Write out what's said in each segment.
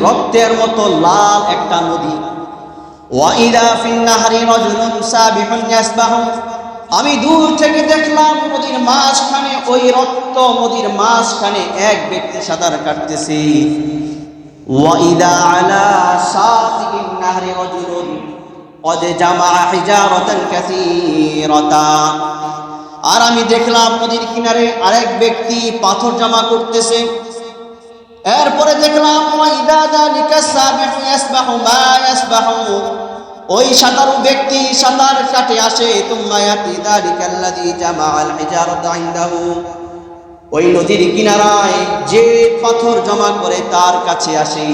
রক্তের মতো লাল একটা নদী। ওয়াইদা ফিন নাহরি রাজুলুন সাবিহুন ইয়াসবাহু, আমি দূর থেকে দেখলাম নদীর মাঝখানে, ওই রক্ত নদীর মাঝখানে এক ব্যক্তি সাঁতার কাটতেছে। ওয়াইদা আলা শাতিন নাহরি রাজুলুন قد جمع حجارة كثيرة, আর আমি দেখলাম নদীর কিনারে আরেক ব্যক্তি পাথর জমা করতেছে। এরপরে দেখলাম ওয়াইদা যালিকা সাবিহু ইয়াসবাহু মা ইয়াসবাহু, ওই সাঁতারু ব্যক্তি সাঁতার কাটে আসে। তুম্মা ইয়াতি যালিকাল্লাযী জামাআল হিজারাতা ইনদাহু, ওই নদীর কিনারায় যে পাথর জমা করে তার কাছে আসে।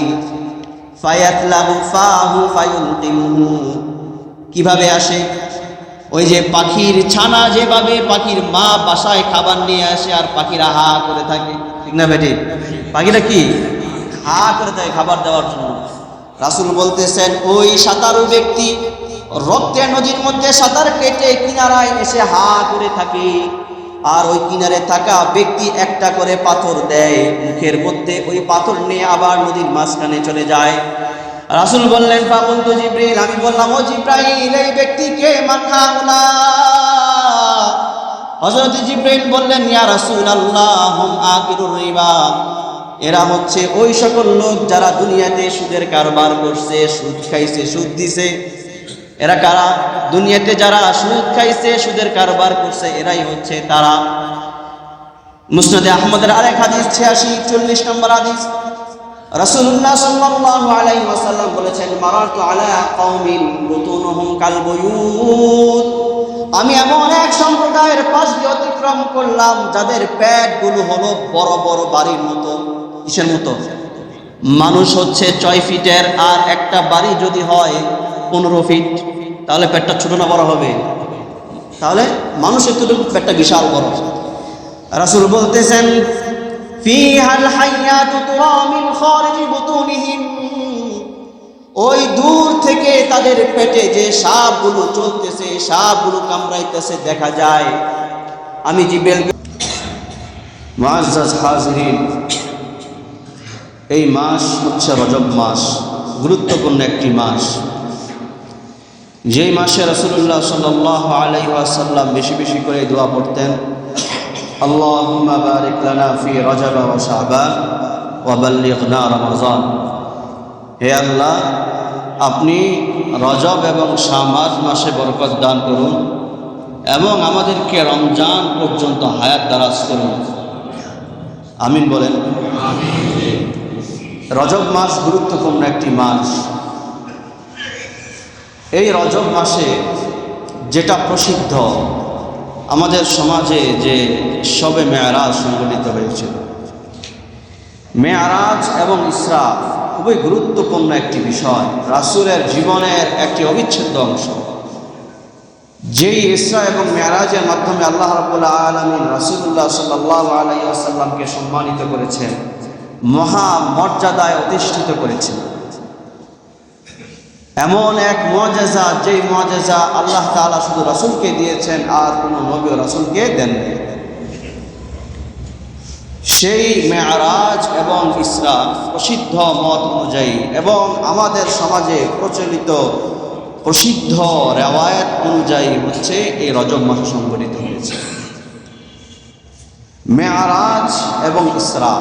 ফায়াতলাবু ফাহু ফায়ুলকিমুহু, কিভাবে আসে? ওই যে পাখির ছানা যেভাবে পাখির মা বাসায় খাবার নিয়ে আসে আর পাখিরা হা করে থাকে, ঠিক না বেটি? পাখিরা কি হা করে থাকে খাবার দেওয়ার জন্য। রাসূল বলতেছেন ওই সাঁতারু ব্যক্তি রক্তের নদীর মধ্যে সাঁতার কেটে কিনারায় এসে হা করে থাকে, আর ওই কিনারে থাকা ব্যক্তি একটা করে পাথর দেয় মুখের মধ্যে, ওই পাথর নিয়ে আবার নদীর মাঝখানে চলে যায়। রাসূল বললেন ফাকুলতু জিবরিল, আমি বললাম ও জিবরাইল, এই ব্যক্তিকে মান হাউলা? হযরত জিবরাইল বললেন ইয়া রাসূলুল্লাহ হুম আকিরুর রিবা, এরা হচ্ছে ওই সকল লোক যারা দুনিয়াতে সুদের কারবার করছে, সুদ খাইছে, সুদ দিছে। এরা কারা? দুনিয়াতে যারা সুদ খাইছে, সুদের কারবার করছে, এরাই হচ্ছে তারা। মুসনাদে আহমদের আরেক হাদিস 86-40 নম্বর হাদিস, রাসূলুল্লাহ সাল্লাল্লাহু আলাইহি ওয়াসাল্লাম বলেছেন মারাতু আলা কওমিন বুতুনুহুম কাল বুয়ুত, আমি এমন এক সম্প্রদায়ের পাশ দিয়ে অতিক্রম করলাম যাদের পেটগুলো হলো বড় বড় বাড়ির মতো। কিসের মতো? মানুষ হচ্ছে 6 ফিটের, আর একটা বাড়ি যদি হয় 15 ফিট, তাহলে পেটটা ছোট না বড় হবে? তাহলে মানুষের তো পেটটা বিশাল বড়। রাসূল বলতেছেন ফিহাল হায়াতু তুরা মিন খারিজি বুতুনিহিম, ওই দূর থেকে তাদের পেটে যে সাপগুলো চলতেছে, সাপগুলো কামড়াইতেছে দেখা যায়। আমি জিবরিল। মুআজ্জাজ হাজিরিন, এই মাস হচ্ছে রজব মাস, গুরুত্বপূর্ণ একটি মাস। যেই মাসে রাসূলুল্লাহ সাল্লাল্লাহু আলাইহি ওয়াসাল্লাম বেশি বেশি করে দোয়া পড়তেন, আল্লাহুম্মা বারিক লানা ফি রজব ওয়া শাবান ওয়া বাল্লিগনা রমাজান, হে আল্লাহ আপনি রজব এবং শাবান মাসে বরকত দান করুন এবং আমাদেরকে রমজান পর্যন্ত হায়াত দারাজ করুন। আমিন বলেন। রজব মাস গুরুত্বপূর্ণ একটি মাস। এই রজব মাসে যেটা প্রসিদ্ধ, আমাদের সমাজে যে শবে মেরাজ সংগঠিত হয়েছিল, মেরাজ এবং ইসরা খুবই গুরুত্বপূর্ণ একটি বিষয়, রাসূলের জীবনের একটি অবিচ্ছেদ্য অংশ। যেই ইসরা এবং মেরাজের মাধ্যমে আল্লাহ রাব্বুল আলামিন রাসূলুল্লাহ সাল্লাল্লাহু আলাইহি ওয়াসাল্লামকে সম্মানিত করেছেন, মহা মর্যাদায় অধিষ্ঠিত করেছেন। এমন এক মুআজিজা, যেই মুআজিজা আল্লাহ তাআলা শুধু রাসূলকে দিয়েছেন আর কোনো নবী ও রাসূলকে দেননি। সেই মেরাজ এবং ইসরা প্রসিদ্ধ মত অনুযায়ী এবং আমাদের সমাজে প্রচলিত প্রসিদ্ধ রেওয়ায়াত অনুযায়ী হচ্ছে এই রজব মাসে সংঘটিত হয়েছে। মেরাজ এবং ইসরা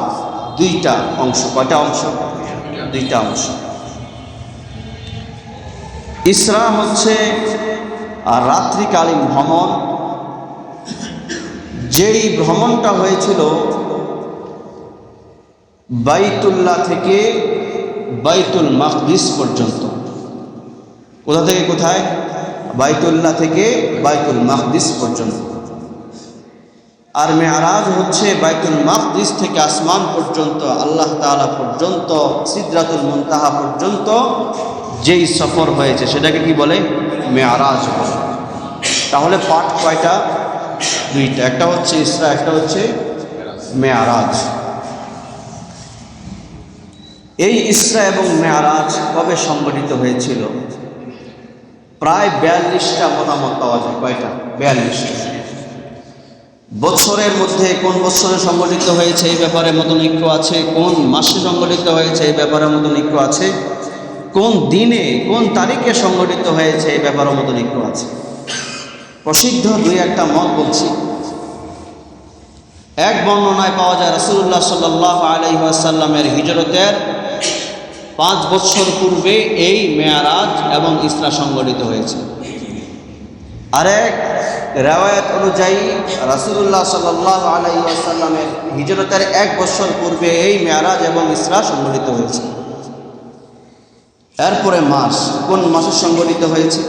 দুইটা অংশ। কয়টা অংশ? দুইটা অংশ। ইসরা হচ্ছে রাত্রিকালীন ভ্রমণ, যেই ভ্রমণটা হয়েছিল বাইতুল্লাহ থেকে বাইতুল মাকদিস পর্যন্ত। কোথা থেকে কোথায়? বাইতুল্লাহ থেকে বাইতুল মাকদিস পর্যন্ত। আর মেরাজ হচ্ছে বাইতুল মাকদিস থেকে আসমান পর্যন্ত, আল্লাহ তাআলা পর্যন্ত, সিদরাতুল মুনতাহা পর্যন্ত যেই সফর হয়েছে সেটাকে কি বলে? মেরাজ বলে। তাহলে পার্ট কয়টা? দুইটা, একটা হচ্ছে ইসরা, একটা হচ্ছে মেরাজ। এই ইসরা এবং মেরাজ কবে সংগঠিত হয়েছিল? প্রায় 42টা মতামত পাওয়া যায়। কয়টা? 42টা। বছরের মধ্যে কোন বছরে সংগঠিত হয়েছে এই ব্যাপারে মতনৈক্য আছে, কোন মাসে সংগঠিত হয়েছে এই ব্যাপারে মতনৈক্য আছে, কোন দিনে কোন তারিখে সংগঠিত হয়েছে এই ব্যাপারে মতনৈক্য আছে। প্রসিদ্ধ দুই একটা মত বলছি। এক বর্ণনায় পাওয়া যায় রাসূলুল্লাহ সাল্লাল্লাহু আলাইহি ওয়াসাল্লামের হিজরতের 5 বছর পূর্বে এই মেয়ারাজ এবং ইসরা সংগঠিত হয়েছে। আরেক রিওয়ায়াত অনুযায়ী রাসূলুল্লাহ সাল্লাল্লাহু আলাইহি ওয়াসাল্লামের হিজরতের 1 বছর পূর্বে এই মেয়ারাজ এবং ইসরা সংগঠিত হয়েছে। এরপরে মাস, কোন মাসে সংগঠিত হয়েছে?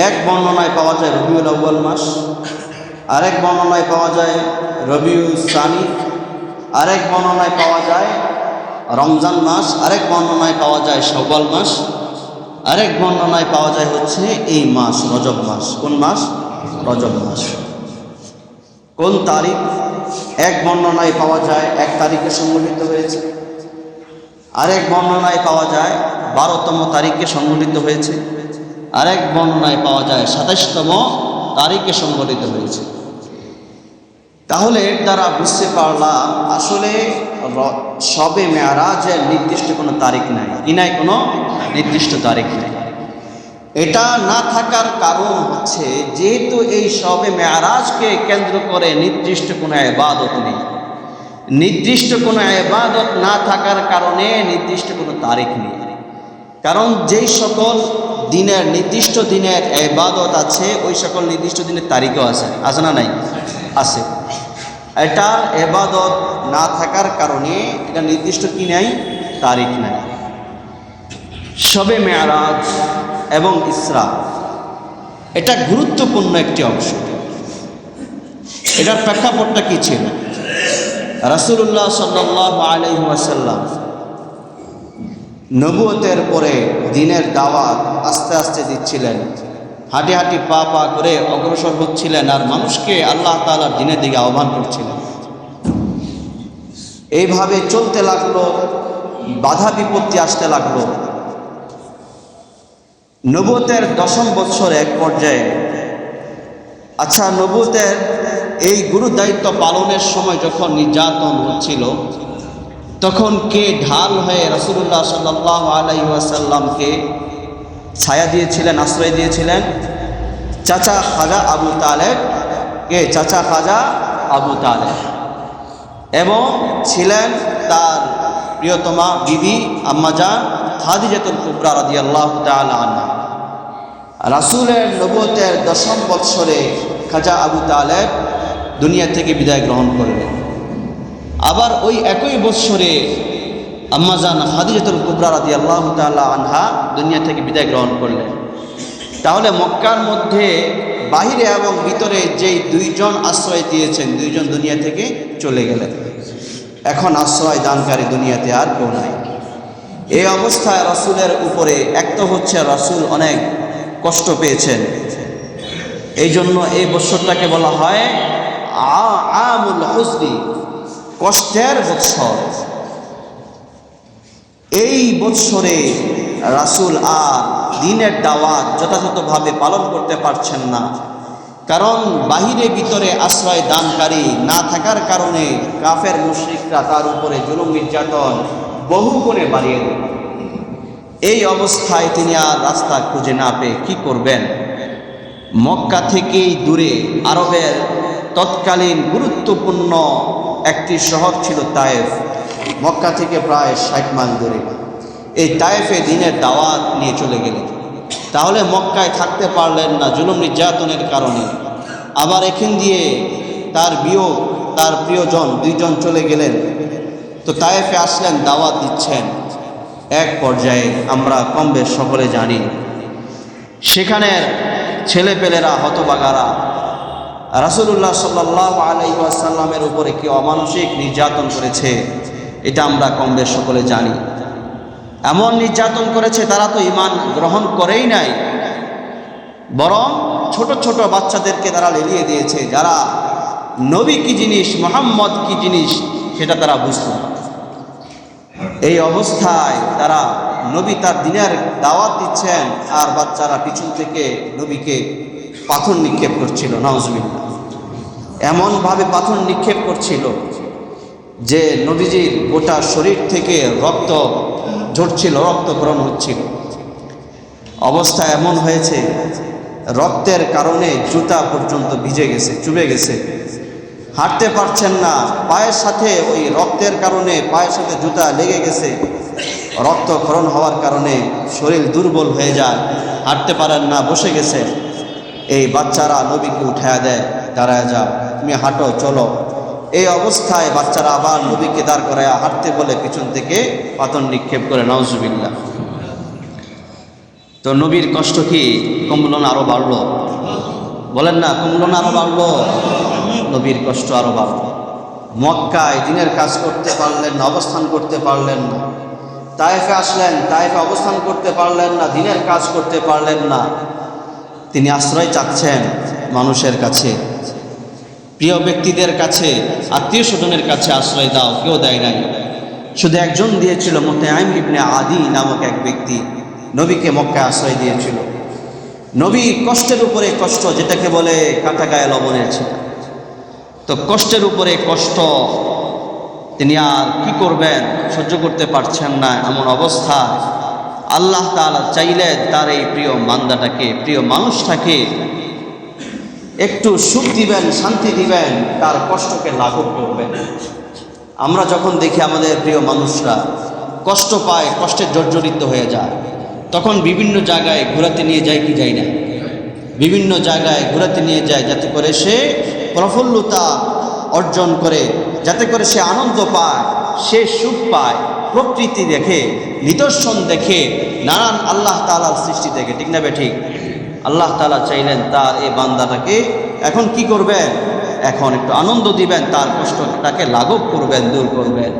এক বর্ণনায় পাওয়া যায় রবিউল আউয়াল মাস, আরেক বর্ণনায় পাওয়া যায় রবিউল সানি, আরেক বর্ণনায় পাওয়া যায় রমজান মাস, আরেক বর্ণনায় পাওয়া যায় শাওয়াল মাস, আরেক বর্ণনায় পাওয়া যায় হচ্ছে এই মাস রজব মাস। কোন মাস? রজব মাস। কোন তারিখ? এক বর্ণনায় পাওয়া যায় 1 তারিখে সংগঠিত হয়েছে, আরেক বর্ণনায় পাওয়া যায় 12তম তারিখে সংগঠিত হয়েছে, আরেক বর্ণনায় পাওয়া যায় 27তম তারিখে সংগঠিত হয়েছে। তাহলে এর দ্বারা বুঝতে পারলাম আসলে শবে মেয়ারাজের নির্দিষ্ট কোনো তারিখ নাই। কি নাই? কোনো নির্দিষ্ট তারিখ নেই। এটা না থাকার কারণ হচ্ছে যেহেতু এই শবে মেয়ারাজকে কেন্দ্র করে নির্দিষ্ট কোনো ইবাদত নেই, নির্দিষ্ট কোনো ইবাদত না থাকার কারণে নির্দিষ্ট কোনো তারিখ নেই। কারণ যেই সকল দিনের নির্দিষ্ট দিনের ইবাদত আছে ওই সকল নির্দিষ্ট দিনের তারিখও আছে, আছে না নাই? আছে। এটা ইবাদত না থাকার কারণে এটা নির্দিষ্ট কি নাই? তারিখ নাই। শবে মেয়ারাজ এবং ইসরা এটা গুরুত্বপূর্ণ একটি অংশ। এটার প্রেক্ষাপটটা কি ছিল? রাসূলুল্লাহ সাল্লাল্লাহু আলাইহি ওয়াসাল্লাম নবুয়তের পরে দ্বীনের দাওয়াত আস্তে আস্তে দিচ্ছিলেন, হাঁটি হাঁটি পা পা করে অগ্রসর হচ্ছিলেন আর মানুষকে আল্লাহ তাআলার দ্বীনের দিকে আহ্বান করছিলেন। এইভাবে চলতে লাগলো, বাধা বিপত্তি আসতে লাগলো। নবুয়তের 10ম বছর এক পর্যায়ে, আচ্ছা নবুয়তের এই গুরু দায়িত্ব পালনের সময় যখন নির্যাতন হচ্ছিল তখন কে ঢাল হয়ে রাসূলুল্লাহ সাল্লাল্লাহু আলাইহি ওয়াসাল্লামকে ছায়া দিয়েছিলেন, আশ্রয় দিয়েছিলেন? চাচা খাজা আবু তালেব। কে? চাচা খাজা আবু তালেব। এবং ছিলেন তার প্রিয়তমা বিবি আম্মাজান খাদিজাতুল কুবরা রাদিয়াল্লাহু তাআলা আনহা। রাসূলের নবুয়তের 10ম বৎসরে খাজা আবু তালেব দুনিয়া থেকে বিদায় গ্রহণ করলেন। আবার ওই একই বৎসরে আম্মাজান খাদিজাতুল কুবরা রাদিয়াল্লাহু তাআলা আনহা দুনিয়া থেকে বিদায় গ্রহণ করলেন। তাহলে মক্কার মধ্যে বাহিরে এবং ভিতরে যেই 2 জন আশ্রয় দিয়েছেন, 2 জন দুনিয়া থেকে চলে গেলেন। এখন আশ্রয় দানকারী দুনিয়াতে আর কেউ নাই। এই অবস্থায় রাসূলের উপরে এক তো হচ্ছে রাসূল অনেক কষ্ট পেয়েছেন, এই জন্য এই বৎসরটাকে বলা হয় আমুল হুজনি, কষ্টের বৎসর। এই বৎসরে রাসূল আর দ্বীনের দাওয়াত যথাযথভাবে পালন করতে পারছেন না, কারণ বাহিরে ভিতরে আশ্রয় দানকারী না থাকার কারণে কাফের মুশরিকরা তার উপরে জুলুম নির্যাতন বহু গুণে বাড়িয়ে দেন। এই অবস্থায় তিনি আর রাস্তা খুঁজে না পেয়ে কি করবেন? মক্কা থেকেই দূরে আরবের তৎকালীন গুরুত্বপূর্ণ একটি শহর ছিল তায়েফ, মক্কা থেকে প্রায় 60 মাইল দূরে। এই তায়েফে দ্বীনের দাওয়াত নিয়ে চলে গেলেন। তাহলে মক্কায় থাকতে পারলেন না জুলুম নির্যাতনের কারণে। আবার এখান দিয়ে তার বিয়োগ, তার প্রিয়জন 2 জন চলে গেলেন। তো তায়েফে আসলেন, দাওয়াত দিচ্ছেন। এক পর্যায়ে আমরা কম বেশ সকলে জানি সেখানের ছেলেপেলেরা হতবাগারা রাসূলুল্লাহ সাল্লাল্লাহু আলাইহি ওয়াসাল্লামের উপরে কি অমানসিক নির্যাতন করেছে, এটা আমরা কম বেশ সকলে জানি। এমন নির্যাতন করেছে তারা তো ঈমান গ্রহণ করেই নাই, বরং ছোট ছোট বাচ্চাদেরকে তারা লেলিয়ে দিয়েছে, যারা নবী কি জিনিস, মুহাম্মদ কি জিনিস সেটা তারা বুঝত না। এই অবস্থায় তারা নবী তার দ্বীনের দাওয়াত দিচ্ছেন আর বাচ্চারা পিছন থেকে নবীকে পাথর নিক্ষেপ করছিল। নাউজুবিল্লাহ। এমনভাবে পাথর নিক্ষেপ করছিল যে নবীজির গোটা শরীর থেকে রক্ত ঝরছিল, রক্তক্ষরণ হচ্ছিল। অবস্থা এমন হয়েছে রক্তের কারণে জুতা পর্যন্ত ভিজে গেছে, চুবে গেছে, হাঁটতে পারছেন না। পায়ের সাথে ওই রক্তের কারণে পায়ের সাথে জুতা লেগে গেছে, রক্তক্ষরণ হওয়ার কারণে শরীর দুর্বল হয়ে যায়, হাঁটতে পারেন না, বসে গেছে। এই বাচ্চারা নবীকে উঠায়া দেয়, দাঁড়ায় যাও, তুমি হাঁটো, চলো। এই অবস্থায় বাচ্চারা আবার নবীকে দাঁড় করায় হাঁটতে বলে পিছন থেকে পাথর নিক্ষেপ করে, নাউজুবিল্লাহ। তো নবীর কষ্ট কি কমল না আরো বাড়লো? বলেন না, কমল না আরো বাড়লো? নবীর কষ্ট আরো বাড়লো। মক্কায় দিনের কাজ করতে পারলেন না, অবস্থান করতে পারলেন না। তায়েফে আসলেন, তায়েফে অবস্থান করতে পারলেন না, দিনের কাজ করতে পারলেন না। তিনি আশ্রয় চাচ্ছেন মানুষের কাছে, প্রিয় ব্যক্তিদের কাছে, আত্মীয় স্বজনের কাছে আশ্রয় দাও, কেউ দেয় নাই। শুধু একজন দিয়েছিল, মুতাইম ইবনে আদি নামক এক ব্যক্তি নবীকে মক্কায় আশ্রয় দিয়েছিল। নবী কষ্টের উপরে কষ্ট, যেটাকে বলে কাটা গায়ে লবণের ছিটা। তো কষ্টের উপরে কষ্ট, তিনি আর কি করবেন, সহ্য করতে পারছেন না। এমন অবস্থা আল্লাহ তাআলা চাইলে তার এই প্রিয় বান্দাটাকে, প্রিয় মানুষটাকে একটু সুখ দিবেন, শান্তি দিবেন, তার কষ্টকে লাঘব করবেন। আমরা যখন দেখি আমাদের প্রিয় মানুষরা কষ্ট পায়, কষ্টে জর্জরিত হয়ে যায়, তখন বিভিন্ন জায়গায় ঘোরাতে নিয়ে যায় কি যায় না? বিভিন্ন জায়গায় ঘোরাতে নিয়ে যায়, যাতে করে সে প্রফুল্লতা অর্জন করে, যাতে করে সে আনন্দ পায়, সে সুখ পায়, প্রকৃতি দেখে, নিদর্শন দেখে, নানান আল্লাহ তাআলার সৃষ্টি দেখে। ঠিক না ঠিক? আল্লাহ তাআলা চাইলেন তার এই বান্দাটাকে এখন কি করবেন, এখন একটু আনন্দ দিবেন, তার কষ্টটাকে লাঘব করবেন, দূর করবেন।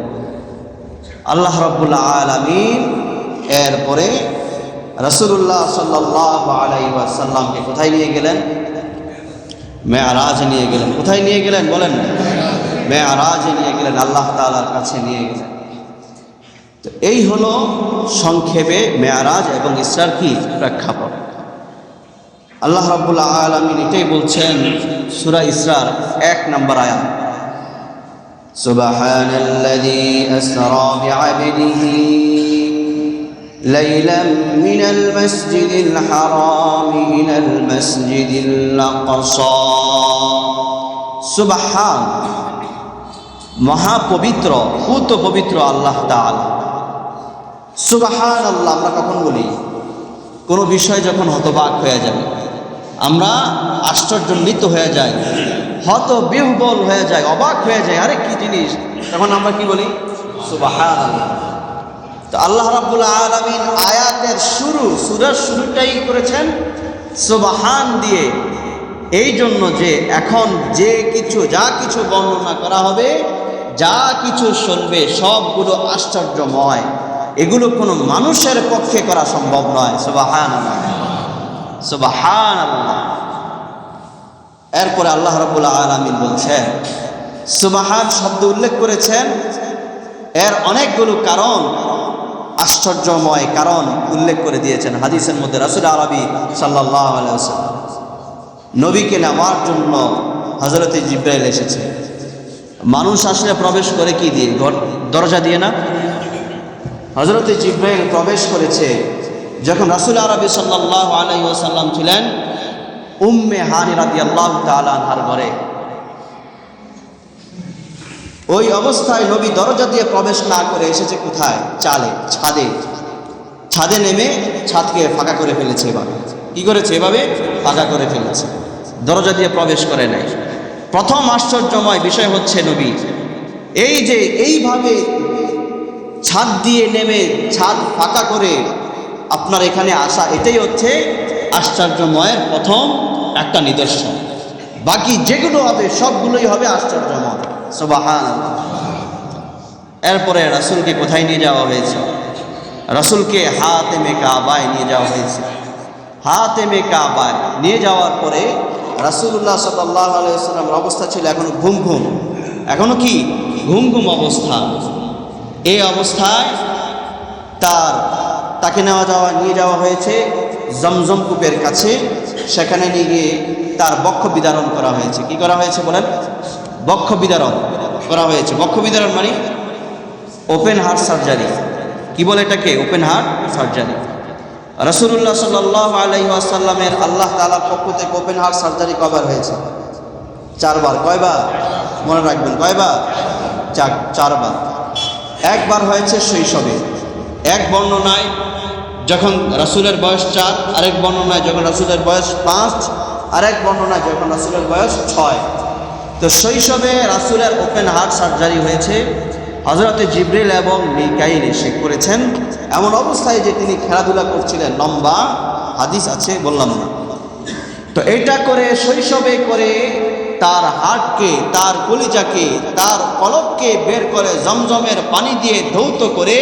আল্লাহ রাব্বুল আলামিন এরপরে রাসূলুল্লাহ সাল্লাল্লাহু আলাইহি ওয়াসাল্লামকে কোথায় নিয়ে গেলেন? মেরাজে নিয়ে গেলেন। কোথায় নিয়ে গেলেন বলেন? মেরাজে নিয়ে গেলেন, আল্লাহ তাআলার কাছে নিয়ে গেলেন। তো এই হলো সংক্ষেপে মেরাজ এবং ইসরার কি প্রেক্ষাপট। আল্লাহ রাব্বুল আলামিন এটাই বলছেন সূরা ইসরার 1 নম্বর আয়াত, সুবহানাল্লাযী আসরা বিআবদিহি লাইলাম মিনাল মাসজিদিল হারাম ইলাল মাসজিদিল আকসা। সুবহান, মহাপবিত্র, পুত পবিত্র আল্লাহ তাআলা। সুবহানাল্লাহ আমরা কখন বলি? কোনো বিষয় যখন হতবাক হয়ে যাবে, আমরা আশ্চর্যান্বিত হয়ে যাই, হতবিহ্বল হয়ে যায়, অবাক হয়ে যায়, আরে কি জিনিস, তখন আমরা কি বলি? সুবহানাল্লাহ। তো আল্লাহ রাব্বুল আলামিন আয়াতের সূরার শুরুটাই করেছেন সুবহান দিয়ে, এই জন্য যে এখন যা কিছু বর্ণনা করা হবে, যা কিছু শুনবে সবগুলো আশ্চর্যময়, এগুলো কোনো মানুষের পক্ষে করা সম্ভব নয়। সুবহানাল্লাহ, সুবহানাল্লাহ। এরপরে আল্লাহ রাব্বুল আলামিন বলছেন, সুবহান শব্দ উল্লেখ করেছেন, এর অনেকগুলো কারণ, আশ্চর্যময় কারণ উল্লেখ করে দিয়েছেন হাদিসের মধ্যে। রাসূল আরবি সাল্লাল্লাহু আলাইহি ওয়াসাল্লাম নবীকে নেওয়ার জন্য হযরতে জিবরাইল এসেছে। মানুষ আসলে প্রবেশ করে কি দিয়ে? দরজা দিয়ে না? হযরতে জিবরাইল প্রবেশ করেছে যখন রাসূল আরবি সাল্লাল্লাহু আলাইহি ওয়াসাল্লাম ছিলেন উম্মে হানি রাদিয়াল্লাহু তাআলা আনহার ঘরে। ওই অবস্থায় নবী দরজা দিয়ে প্রবেশ না করে এসেছে কোথায়? ছাদে নেমে ছাদকে ফাঁকা করে ফেলেছে। এভাবে কি করেছে? এভাবে ফাঁকা করে ফেলেছে, দরজা দিয়ে প্রবেশ করে নাই। প্রথম আশ্চর্যময় বিষয় হচ্ছে নবী এই যে এইভাবে ছাদ দিয়ে নেমে ছাদ ফাঁকা করে আপনার এখানে আসা, এটাই হচ্ছে আশ্চর্যময়ের প্রথম একটা নিদর্শন। বাকি যেগুলো হবে সবগুলোই হবে আশ্চর্যময়। সুবহানাল্লাহ। এরপরে রাসূলকে কোথায় নিয়ে যাওয়া হয়েছে? রাসূলকে হাতেমে কাবায় নিয়ে যাওয়া হয়েছে। হাতেমে কাবায় নিয়ে যাওয়ার পরে রাসূলুল্লাহ সাল্লাল্লাহু আলাইহি ওয়াসাল্লামের অবস্থা ছিল এখনো ঘুম, এখনো কি ঘুম অবস্থা। এই অবস্থায় তাকে নিয়ে যাওয়া হয়েছে জমজম কূপের কাছে। সেখানে নিয়ে গিয়ে তার বক্ষ বিদারণ করা হয়েছে। কি করা হয়েছে বলেন? বক্ষ বিদারণ করা হয়েছে। বক্ষ বিদারণ মানে ওপেন হার্ট সার্জারি। কি বলে এটাকে? Open heart surgery. রাসূলুল্লাহ সাল্লাল্লাহু আলাইহি ওয়াসাল্লামের আল্লাহ তাআলার পক্ষ থেকে ওপেন হার্ট সার্জারি কয়বার হয়েছে? 4 বার। কয়বার? মনে রাখবেন, কয়বার? 4 বার। একবার হয়েছে শৈশবে, এক বর্ণনায় যখন রাসূলের বয়স 4, আরেক বর্ণনায় যখন রাসূলের বয়স 5, আরেক বর্ণনায় যখন রাসূলের বয়স 6। তো শৈশবে রাসূলের ওপেন হার্ট সার্জারি হয়েছে। হযরতে জিবরিল এবং মিকাইল এসে করেছেন, এমন অবস্থায় যে তিনি খেলাধুলা করছিলেন। লম্বা হাদিস আছে, বললাম না। তো এটা করে শৈশবে করে তার হার্টকে, তার কলিজাকে, তার কলবকে বের করে জমজমের পানি দিয়ে ধৌত করে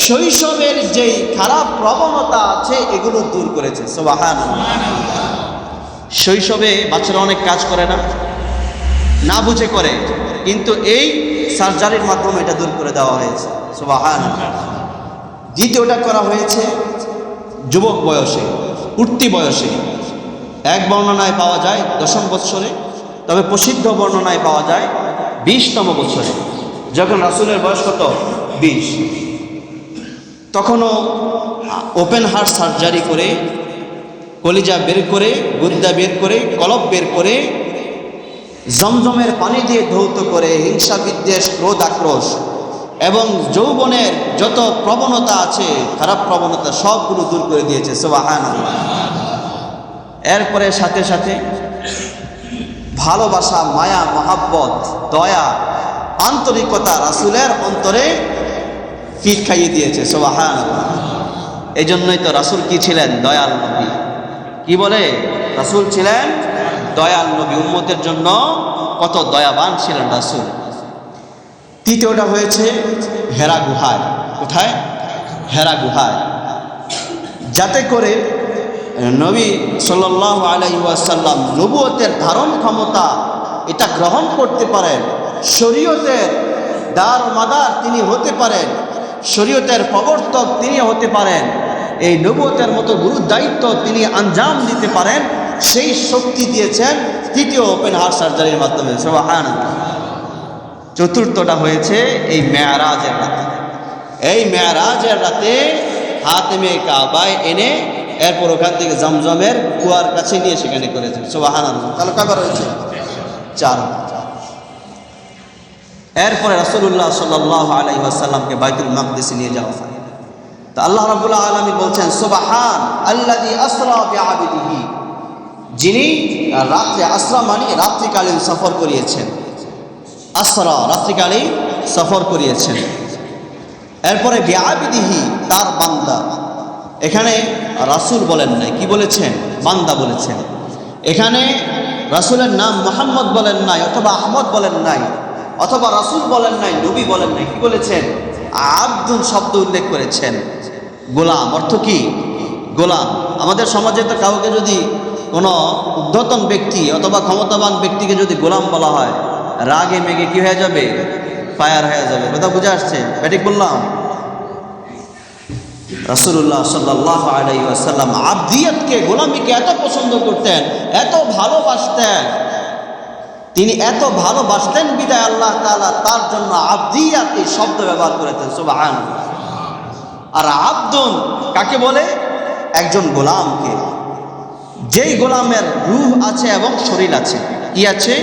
শৈশবের যেই খারাপ প্রবণতা আছে এগুলো দূর করেছে। সুবহানাল্লাহ। শৈশবে বাচ্চারা অনেক কাজ করে না বুঝে করে, কিন্তু এই সার্জারির মাধ্যমে এটা দূর করে দেওয়া হয়েছে। সুবহানাল্লাহ। দ্বিতীয়টা করা হয়েছে যুবক বয়সে, উঠতি বয়সে। এক বর্ণনায় পাওয়া যায় 10ম বৎসরে, তবে প্রসিদ্ধ বর্ণনায় পাওয়া যায় 20তম বছরে। যখন রাসূলের বয়স কত? 20। তখনও ওপেন হার্ট সার্জারি করে কলিজা বের করে, গুদ্দা বের করে, কলব বের করে, জমজমের পানি দিয়ে ধৌত করে হিংসা, বিদ্বেষ, ক্রোধ, আক্রোশ এবং যৌবনের যত প্রবণতা আছে, খারাপ প্রবণতা, সবগুলো দূর করে দিয়েছে। সুবহানাল্লাহ। এরপরে সাথে সাথে ভালোবাসা, মায়া, মহাব্বত, দয়া, আন্তরিকতা রাসূলের অন্তরে ফিট খাইয়ে দিয়েছে। সুবহানাল্লাহ। এই জন্যই তো রাসূল কি ছিলেন? দয়াল নবী। কি বলে? রাসূল ছিলেন দয়াল নবী। উম্মতের জন্য কত দয়াবান ছিলেন রাসূল। তৃতীয়টা হয়েছে হেরা গুহায়। কোথায়? হেরা গুহায়। যাতে করে নবী সাল্লাল্লাহু আলাইহি ওয়াসাল্লাম নবুয়তের ধারণ ক্ষমতা এটা গ্রহণ করতে পারেন, শরীয়তের দার মাদার তিনি হতে পারেন, শরীয়তের প্রবর্তক তিনি হতে পারেন, এই নবুয়তের মতো গুরু দায়িত্ব তিনি আঞ্জাম দিতে পারেন, সেই শক্তি দিয়েছেন তৃতীয় ওপেন হার্ট সার্জারির মাধ্যমে। সুবহানাল্লাহ। চতুর্থটা হয়েছে এই মেরাজের রাতে। এই মেরাজের রাতে হাতেমে কাবায় এনে এরপর ওখান থেকে জমজমের কুয়ার কাছে নিয়ে সেখানে করেছেন। সুবহানাল্লাহ। তাহলে কয়বার হয়েছে? 4। এরপরে রাসূলুল্লাহ সাল্লাল্লাহু আলাইহি ওয়াসাল্লামকে বাইতুল মাকদিসে নিয়ে যাওয়া হয়। তো আল্লাহ রাব্বুল আলামিন বলছেন, সুবহান আল্লাযী আসরা বিআবদিহি, যিনি রাত্রে, আসরা মানে রাত্রিকালীন সফর করিয়েছেন। আসরা রাত্রিকালীন সফর করিয়েছেন। এরপরে বিআবদিহি, তার বান্দা। এখানে রাসূল বলেন নাই, কি বলেছেন? বান্দা বলেছেন। এখানে রাসূলের নাম মুহাম্মদ বলেন নাই, অথবা আহমদ বলেন নাই, অথবা রাসূল বলেন নাই, নবী বলেন নাই। কি বলেছেন? আব্দুন শব্দ উল্লেখ করেছেন। গোলাম। অর্থ কি? গোলাম। আমাদের সমাজে তো কাউকে যদি কোনো উদ্ধতন ব্যক্তি অথবা ক্ষমতাবান ব্যক্তিকে যদি গোলাম বলা হয়, রাগে মেগে কি হয়ে যাবে? ফায়ার হয়ে যাবে। কথা বুঝে আসছে? ঠিক বললাম? রাসূলুল্লাহ সাল্লাল্লাহু আলাইহি ওয়াসাল্লাম আবদিয়াতকে, গোলামিকে এত পছন্দ করতেন, এত ভালোবাসতেন। তিনি এত ভালোবাসতেন বিদায় আল্লাহ তাআলা তার জন্য আবদিয়াত এই শব্দ ব্যবহার করেছেন। সুবহানাল্লাহ। আর আব্দুন কাকে বলে? একজন গোলামকে, যেই গোলামের রূহ আছে এবং শরীর আছে। কি আছে?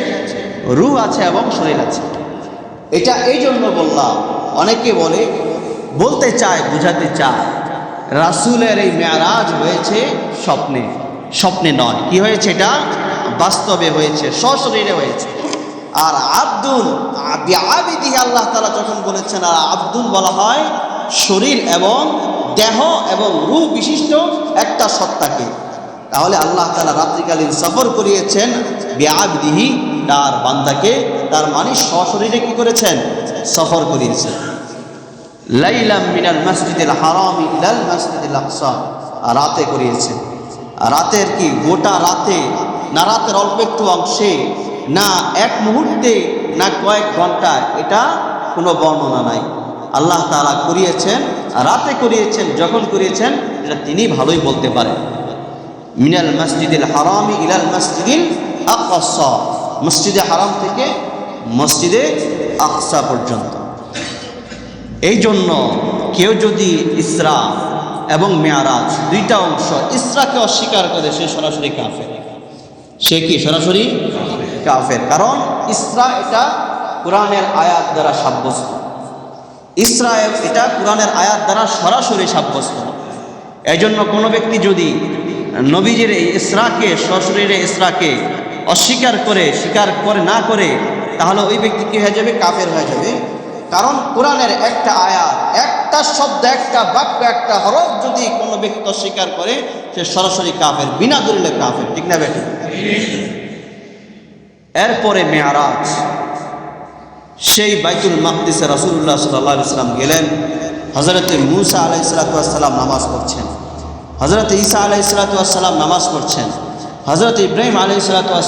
রূহ আছে এবং শরীর আছে। এটা এই জন্য বললাম, অনেকে বলে, বলতে চায়, বুঝাতে চায়, রাসূলের এই মেরাজ হয়েছে স্বপ্নে। স্বপ্নে নয়। কি হয়েছে? এটা বাস্তবে হয়েছে, সশরীরে হয়েছে। আর আব্দুল বিআবিদিহি, আল্লাহ তাআলা যখন বলেছেন, আর আব্দুল বলা হয় শরীর এবং দেহ এবং রূহ বিশিষ্ট একটা সত্তাকে। তাহলে আল্লাহ তাআলা রাত্রিকালীন সফর করিয়েছেন বিআবিদিহি, তার বান্দাকে, তার মানে সশরীরে কি করেছেন? সফর করিয়েছেন। লাইলাম মিনাল মসজিদিল হারাম ইলাল মসজিদিল আকসা, রাতে করিয়েছেন। রাতের কি? গোটা রাতে না, রাতের অল্প একটু অংশে না, এক মুহূর্তে না, কয়েক ঘন্টায়, এটা কোনো বর্ণনা নাই। আল্লাহ তাআলা করিয়েছেন, রাতে করিয়েছেন। যখন করিয়েছেন এটা তিনি ভালোই বলতে পারেন। মিনাল মসজিদিল হারামি ইলাল মসজিদিল আকসা, মসজিদে হারাম থেকে মসজিদে আকসা পর্যন্ত। এই জন্য কেউ যদি ইসরা এবং মেয়ারাজ দুইটা অংশ, ইসরাকে অস্বীকার করে সে সরাসরি কাফের। সে কি সরাসরি কাফের? কারণ ইসরা এটা কোরআনের আয়াত দ্বারা সাব্যস্ত, ইসরা এটা কোরআনের আয়াত দ্বারা সরাসরি সাব্যস্ত। এই জন্য কোনো ব্যক্তি যদি নবীজির এই ইসরাকে, সশরীরে ইসরাকে অস্বীকার করে, স্বীকার করে না করে, তাহলে ওই ব্যক্তি কি হয়ে যাবে? কাফের হয়ে যাবে। কারণ কোরআনের একটা আয়াত, একটা শব্দ, একটা বাক্য, একটা হরফ যদি কোনো ব্যক্তি অস্বীকার করে, সে সরাসরি কাফের, বিনা দলিলে কাফের। ঠিক না বেঠিক? এরপরে মেয়ারাজ, সেই বাইতুল মাকদিসে রাসূলুল্লাহ সাল্লাল্লাহু আলাইহি ওয়াসাল্লাম গেলেন। হযরতে মূসা আলাইহিস সালাম নামাজ পড়ছেন, হযরতে ঈসা আলাইহিস সালাম নামাজ পড়ছেন, হযরতে ইব্রাহিম আলাইহিস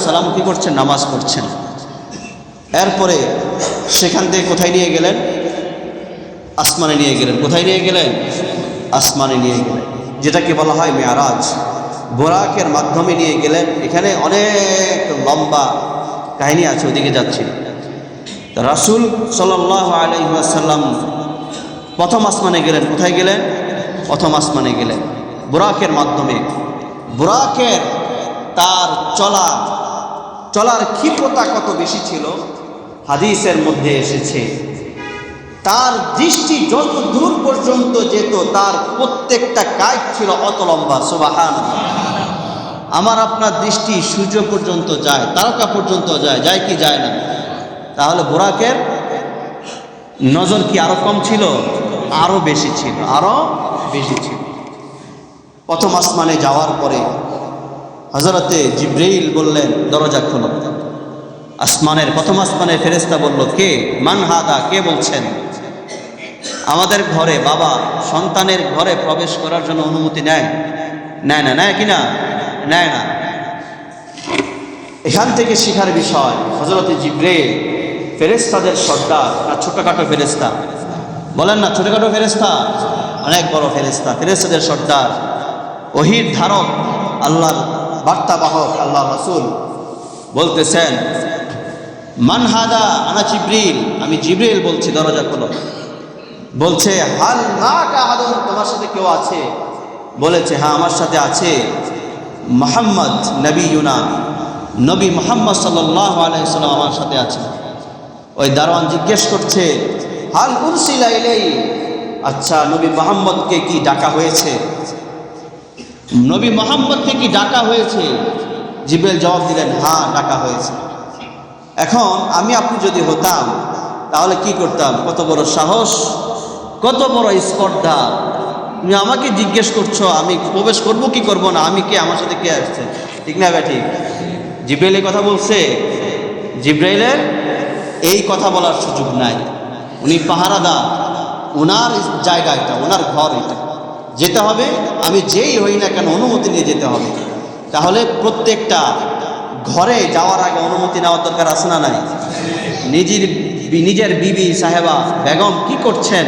সালাম কি করছেন? নামাজ পড়ছেন। এরপরে সেখান থেকে কোথায় নিয়ে গেলেন? আসমানে নিয়ে গেলেন। কোথায় নিয়ে গেলেন? আসমানে নিয়ে গেলেন, যেটাকে বলা হয় মেয়ারাজ। বোরাকের মাধ্যমে নিয়ে গেলেন। এখানে অনেক লম্বা কাহিনী আছে, ওদিকে যাচ্ছি। রাসূল সাল্লাল্লাহু আলাইহি ওয়াসাল্লাম প্রথম আসমানে গেলেন। কোথায় গেলেন? প্রথম আসমানে গেলেন বোরাকের মাধ্যমে। বোরাকের তার চলার ক্ষিপ্রতা কত বেশি ছিল, হাদিসের মধ্যে এসেছে। তার দৃষ্টি যত দূর পর্যন্ত যেত, তার প্রত্যেকটা কাজ ছিল অত লম্বা। সুবহানাল্লাহ। আমার আপনার দৃষ্টি সূর্য পর্যন্ত যায়, তারকা পর্যন্ত যায়, যায় কি যায় না? তাহলে বোরাকের নজর কি আরো কম ছিল? আরো বেশি ছিল, আরো বেশি ছিল। প্রথম আসমানে যাওয়ার পরে হযরতে জিবরাইল বললেন, দরজা খোলো। আসমানের প্রথম আসমানের ফেরেশতা বলল, কে? মান হাদা? কে বলছেন? আমাদের ঘরে বাবা সন্তানের ঘরে প্রবেশ করার জন্য অনুমতি নেয় না? নেয় কিনা? নেয় না। এখান থেকে শিখার বিষয়, হযরতে জিবরাইল ফেরেশতাদের সর্দার না ছোটখাটো ফেরেশতা? বলেন না, ছোটখাটো ফেরেশতা? অনেক বড় ফেরেশতা, ফেরেশতাদের সর্দার, ওহীর ধারক, আল্লাহর বার্তাবাহক আল্লাহ রাসূল বলতেছেন, মান হাদা? আনা জিবরিল, আমি জিবরিল বলছি, দরজা খোলো। বলছে, হাল মাকা আহাদুন? তোমার সাথে কেউ আছে? বলেছে, হ্যাঁ আমার সাথে আছে মুহাম্মদ নবিয়ুনা, নবী মুহাম্মদ সাল্লাল্লাহু আলাইহি ওয়াসাল্লাম আমার সাথে আছে। ওই দারোয়ান জিজ্ঞেস করছে, হাল উরসিলা ইলাইহি? আচ্ছা, নবী মুহাম্মদকে কি ডাকা হয়েছে? নবী মুহাম্মদকে কি ডাকা হয়েছে? জিবরাইল জবাব দিলেন, হ্যাঁ ডাকা হয়েছে। এখন আমি আপনি যদি হতাম তাহলে কি করতাম? কত বড় সাহস, কত বড় স্পর্ধা! তুমি আমাকে জিজ্ঞেস করছো আমি প্রবেশ করব কি করব না, আমি কে, আমার সাথে কে আসছে? ঠিক না ঠিক? জিবরাইলের কথা বলছে, জিবরাইলের এই কথা বলার সুযোগ নাই। উনি পাহারাদার, ওনার জায়গা এটা, ওনার ঘর এটা, যেতে হবে। আমি যেই হই না কেন অনুমতি নিয়ে যেতে হবে। তাহলে প্রত্যেকটা ঘরে যাওয়ার আগে অনুমতি নেওয়ার দরকার আছে না নাই? নিজের বিবি সাহেবা বেগম কি করছেন,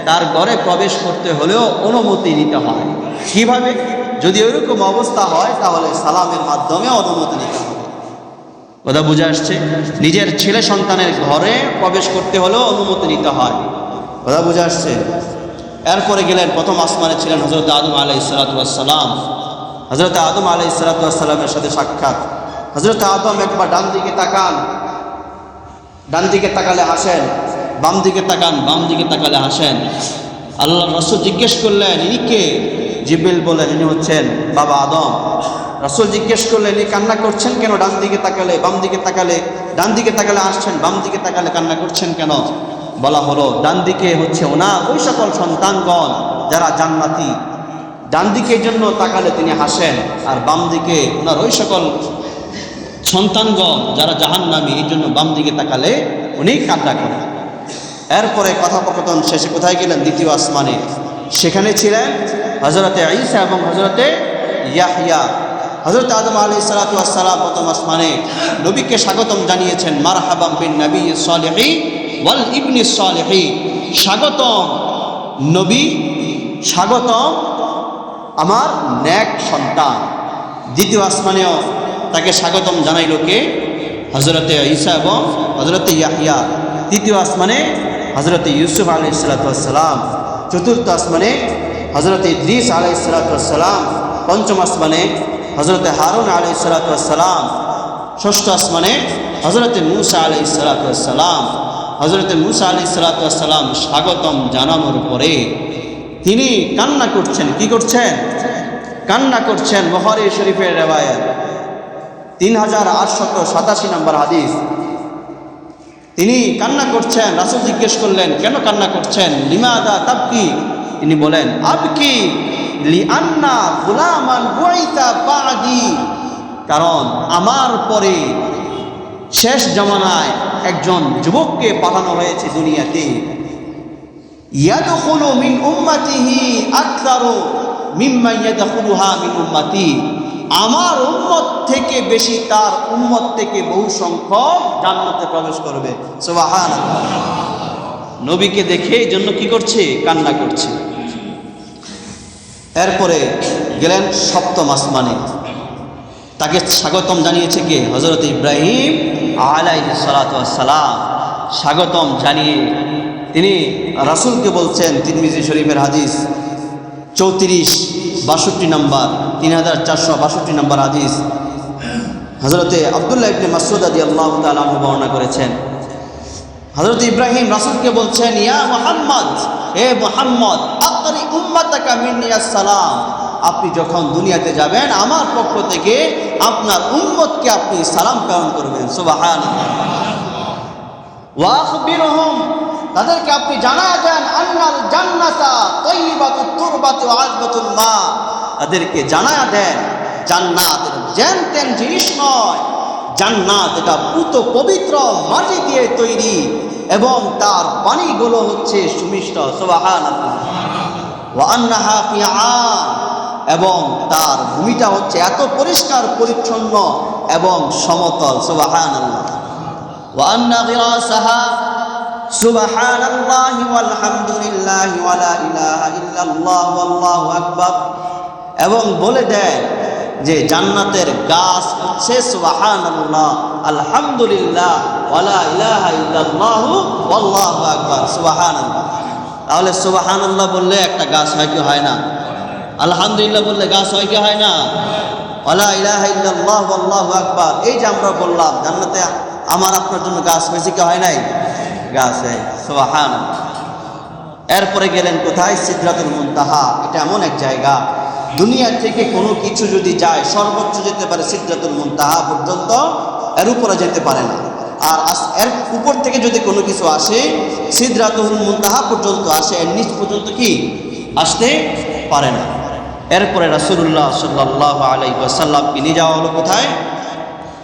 তার ঘরে প্রবেশ করতে হলেও অনুমতি নিতে হয়। কিভাবে? যদি ওইরকম অবস্থা হয় তাহলে সালামের মাধ্যমে অনুমতি নিতে হবে। কথা বুঝে আসছে? নিজের ছেলে সন্তানের ঘরে প্রবেশ করতে হলেও অনুমতি নিতে হয়। কথা বুঝে আসছে? এরপরে গেলেন, প্রথম আসমানে ছিলেন হযরত আদম আলাইহিস সালাম। হযরত আদম আলাইহিস সালামের সাথে সাক্ষাৎ। হযরত আদম একবার ডান দিকে তাকান, ডান দিকে তাকালে হাসেন, বাম দিকে তাকান, বাম দিকে তাকালে হাসেন। আল্লাহ রাসূল জিজ্ঞেস করলেন, ইনি কে? জিবরিল বলেন, ইনি হচ্ছেন বাবা আদম। রাসূল জিজ্ঞেস করলেন, ইনি কান্না করছেন কেন? ডান দিকে তাকালে, বাম দিকে তাকালে, ডান দিকে তাকালে হাসছেন, বাম দিকে তাকালে কান্না করছেন কেন? বলা হলো, ডান দিকে হচ্ছে ওনার ওই সকল সন্তানগণ যারা জান্নাতি, ডান দিকের জন্য তাকালে তিনি হাসেন, আর বাম দিকে ওনার ওই সকল সন্তানগণ যারা জাহান্নামী, এই জন্য বাম দিকে তাকালে উনি কান্না করেন। এরপরে কথোপকথন শেষে কোথায় গেলেন? দ্বিতীয় আসমানে। সেখানে ছিলেন হযরতে ঈসা এবং হযরতে ইয়াহইয়া। হযরত আদম আলাইহিস সালাম প্রথম আসমানে নবীকে স্বাগতম জানিয়েছেন, মারহাবাম বিন নবিয়্যিস সালিহি ওয়াল ইবনিস সালিহি। স্বাগতম নবী, স্বাগতম আমার নেক সন্তান। দ্বিতীয় আসমানেও তাকে স্বাগতম জানাইল কে? হজরতে ঈসা এবং হজরতে ইয়াহইয়া। তৃতীয় আসমানে হজরতে ইউসুফ আলাইহিসসালাম। চতুর্থ আসমানে হজরতে ইদ্রিস আলাইহিসসালাম। পঞ্চম আসমানে হজরতে হারুন আলাইহিসসালাম। ষষ্ঠ আসমানে হজরতে মূসা আলাইহিসসালাম। হজরতে মূসা আলাইহিসসালাম স্বাগতম জানানোর পরে তিনি কান্না করছেন। কি করছেন? কান্না করছেন। বুখারী শরীফের রিওয়ায়াত 3887 নম্বর হাদিস। তিনি কান্না করছেন। রাসূল জিজ্ঞেস করলেন, কেন কান্না করছেন? লিমাদা তাবকি? তিনি বলেন, আবকি লিআন্না গুলামান বুইতা বাদি, কারণ আমার পরে শেষ জামানায় একজন যুবককে পাঠানো হয়েছে দুনিয়াতে। ইয়াদখুলু মিন উম্মতিহি আকসারু মিম্মা ইয়াদখুলুহা মিন উম্মতি, আমার উম্মত থেকে বেশি তার উম্মত থেকে বহু সংখ্যক জান্নাতে প্রবেশ করবে। সুবহানাল্লাহ। নবীকে দেখে এই জন্য কি করছে? কান্না করছে। এরপরে গেলেন সপ্তম আসমানে। তাকে স্বাগতম জানিয়েছে কে? হযরত ইব্রাহিম আলাইহিস সালাতু ওয়াস সালাম। স্বাগতম জানিয়ে তিনি রাসূলকে বলছেন, তিরমিজি শরীফের হাদিস 3462 নম্বর, 3462 নম্বর হাদিস। হযরতে আব্দুল্লাহ ইবনে মাসউদ রাদিয়াল্লাহু তাআলা আনহু বর্ণনা করেছেন, হযরত ইব্রাহিম রাসূলকে বলছেন, ইয়া মুহাম্মদ, হে মুহাম্মদ, আকরি উম্মাতাকা মিন্নি আসসালাম, আপনি যখন দুনিয়াতে যাবেন আমার পক্ষ থেকে আপনার উম্মতকে আপনি সালাম প্রেরণ করবেন। সুবহানাল্লাহ। ওয়া আখবিরহুম, তাদেরকে আপনি জানায় দেন, আন্নাল জান্নাতা তাইয়্যিবাতুত তুরবাতি ওয়া আযবাতুল মা, তাদেরকে জানায় দেন জান্নাত যেন তেন জিনিস নয়, জান্নাত এটা পুত পবিত্র মাটি দিয়ে তৈরি এবং তার পানিগুলো হচ্ছে সুমিষ্ট। সুবহানাল্লাহ। ওয়া আন্নাহা ফিআন, এবং তার ভূমিটা হচ্ছে এত পরিষ্কার পরিচ্ছন্ন এবং সমতল। সুবহানাল্লাহ। ওয়া আন্না গিরাসাহা সুবহানাল্লাহি ওয়ালহামদুলিল্লাহি ওয়া লা ইলাহা ইল্লাল্লাহ ওয়াল্লাহু আকবার, এবং বলে দেন যে জান্নাতের গাছ হচ্ছে সুবহানাল্লাহ, আলহামদুলিল্লাহ, ওয়া লা ইলাহা ইল্লাল্লাহু ওয়াল্লাহু আকবার। সুবহানাল্লাহ। তাহলে সুবহানাল্লাহ বললে একটা গাছ হয় কি হয় না? আলহামদুলিল্লাহ বললে গাছ হয় কি হয় না? ওয়া লা ইলাহা ইল্লাল্লাহ ওয়াল্লাহু আকবার। এই যে আমরা বললাম জান্নাতে আমার আপনার জন্য গাছ হয়েছে কি হয় নাই? গাছ হয়। সুবহানাল্লাহ। এরপরে গেলেন কোথায়? সিদরাতুল মুনতাহা। এটা এমন এক জায়গা, দুনিয়া থেকে কোনো কিছু যদি যায় সর্বোচ্চ যেতে পারে সিদরাতুল মুনতাহা পর্যন্ত, এর উপরে যেতে পারে না। আর এর উপর থেকে যদি কোনো কিছু আসে সিদরাতুল মুনতাহা পর্যন্ত আসে, এর নিচ পর্যন্ত কি আসতে পারে না। এরপরে রাসূলুল্লাহ সাল্লাল্লাহু আলাইহি ওয়াসাল্লামকে নিয়ে যাওয়া হলো কোথায়?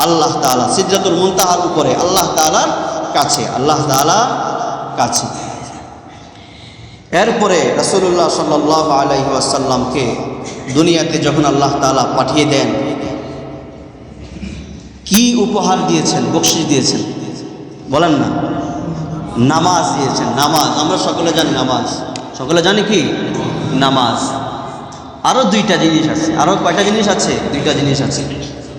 আল্লাহ তাআলা। সিদরাতুল মুনতাহার উপরে আল্লাহ তাআলার কাছে, আল্লাহ তাআলার কাছে। এরপরে রাসূলুল্লাহ সাল্লাল্লাহু আলাইহি ওয়াসাল্লামকে দুনিয়াতে যখন আল্লাহ তাআলা পাঠিয়ে দেন, কি উপহার দিয়েছেন? বকশিশ দিয়েছেন, বলেন না? নামাজ দিয়েছেন। নামাজ আমরা সকলে জানি, নামাজ সকলে জানি কি? নামাজ। আরও দুইটা জিনিস আছে। আরও কয়টা জিনিস আছে? দুইটা জিনিস আছে।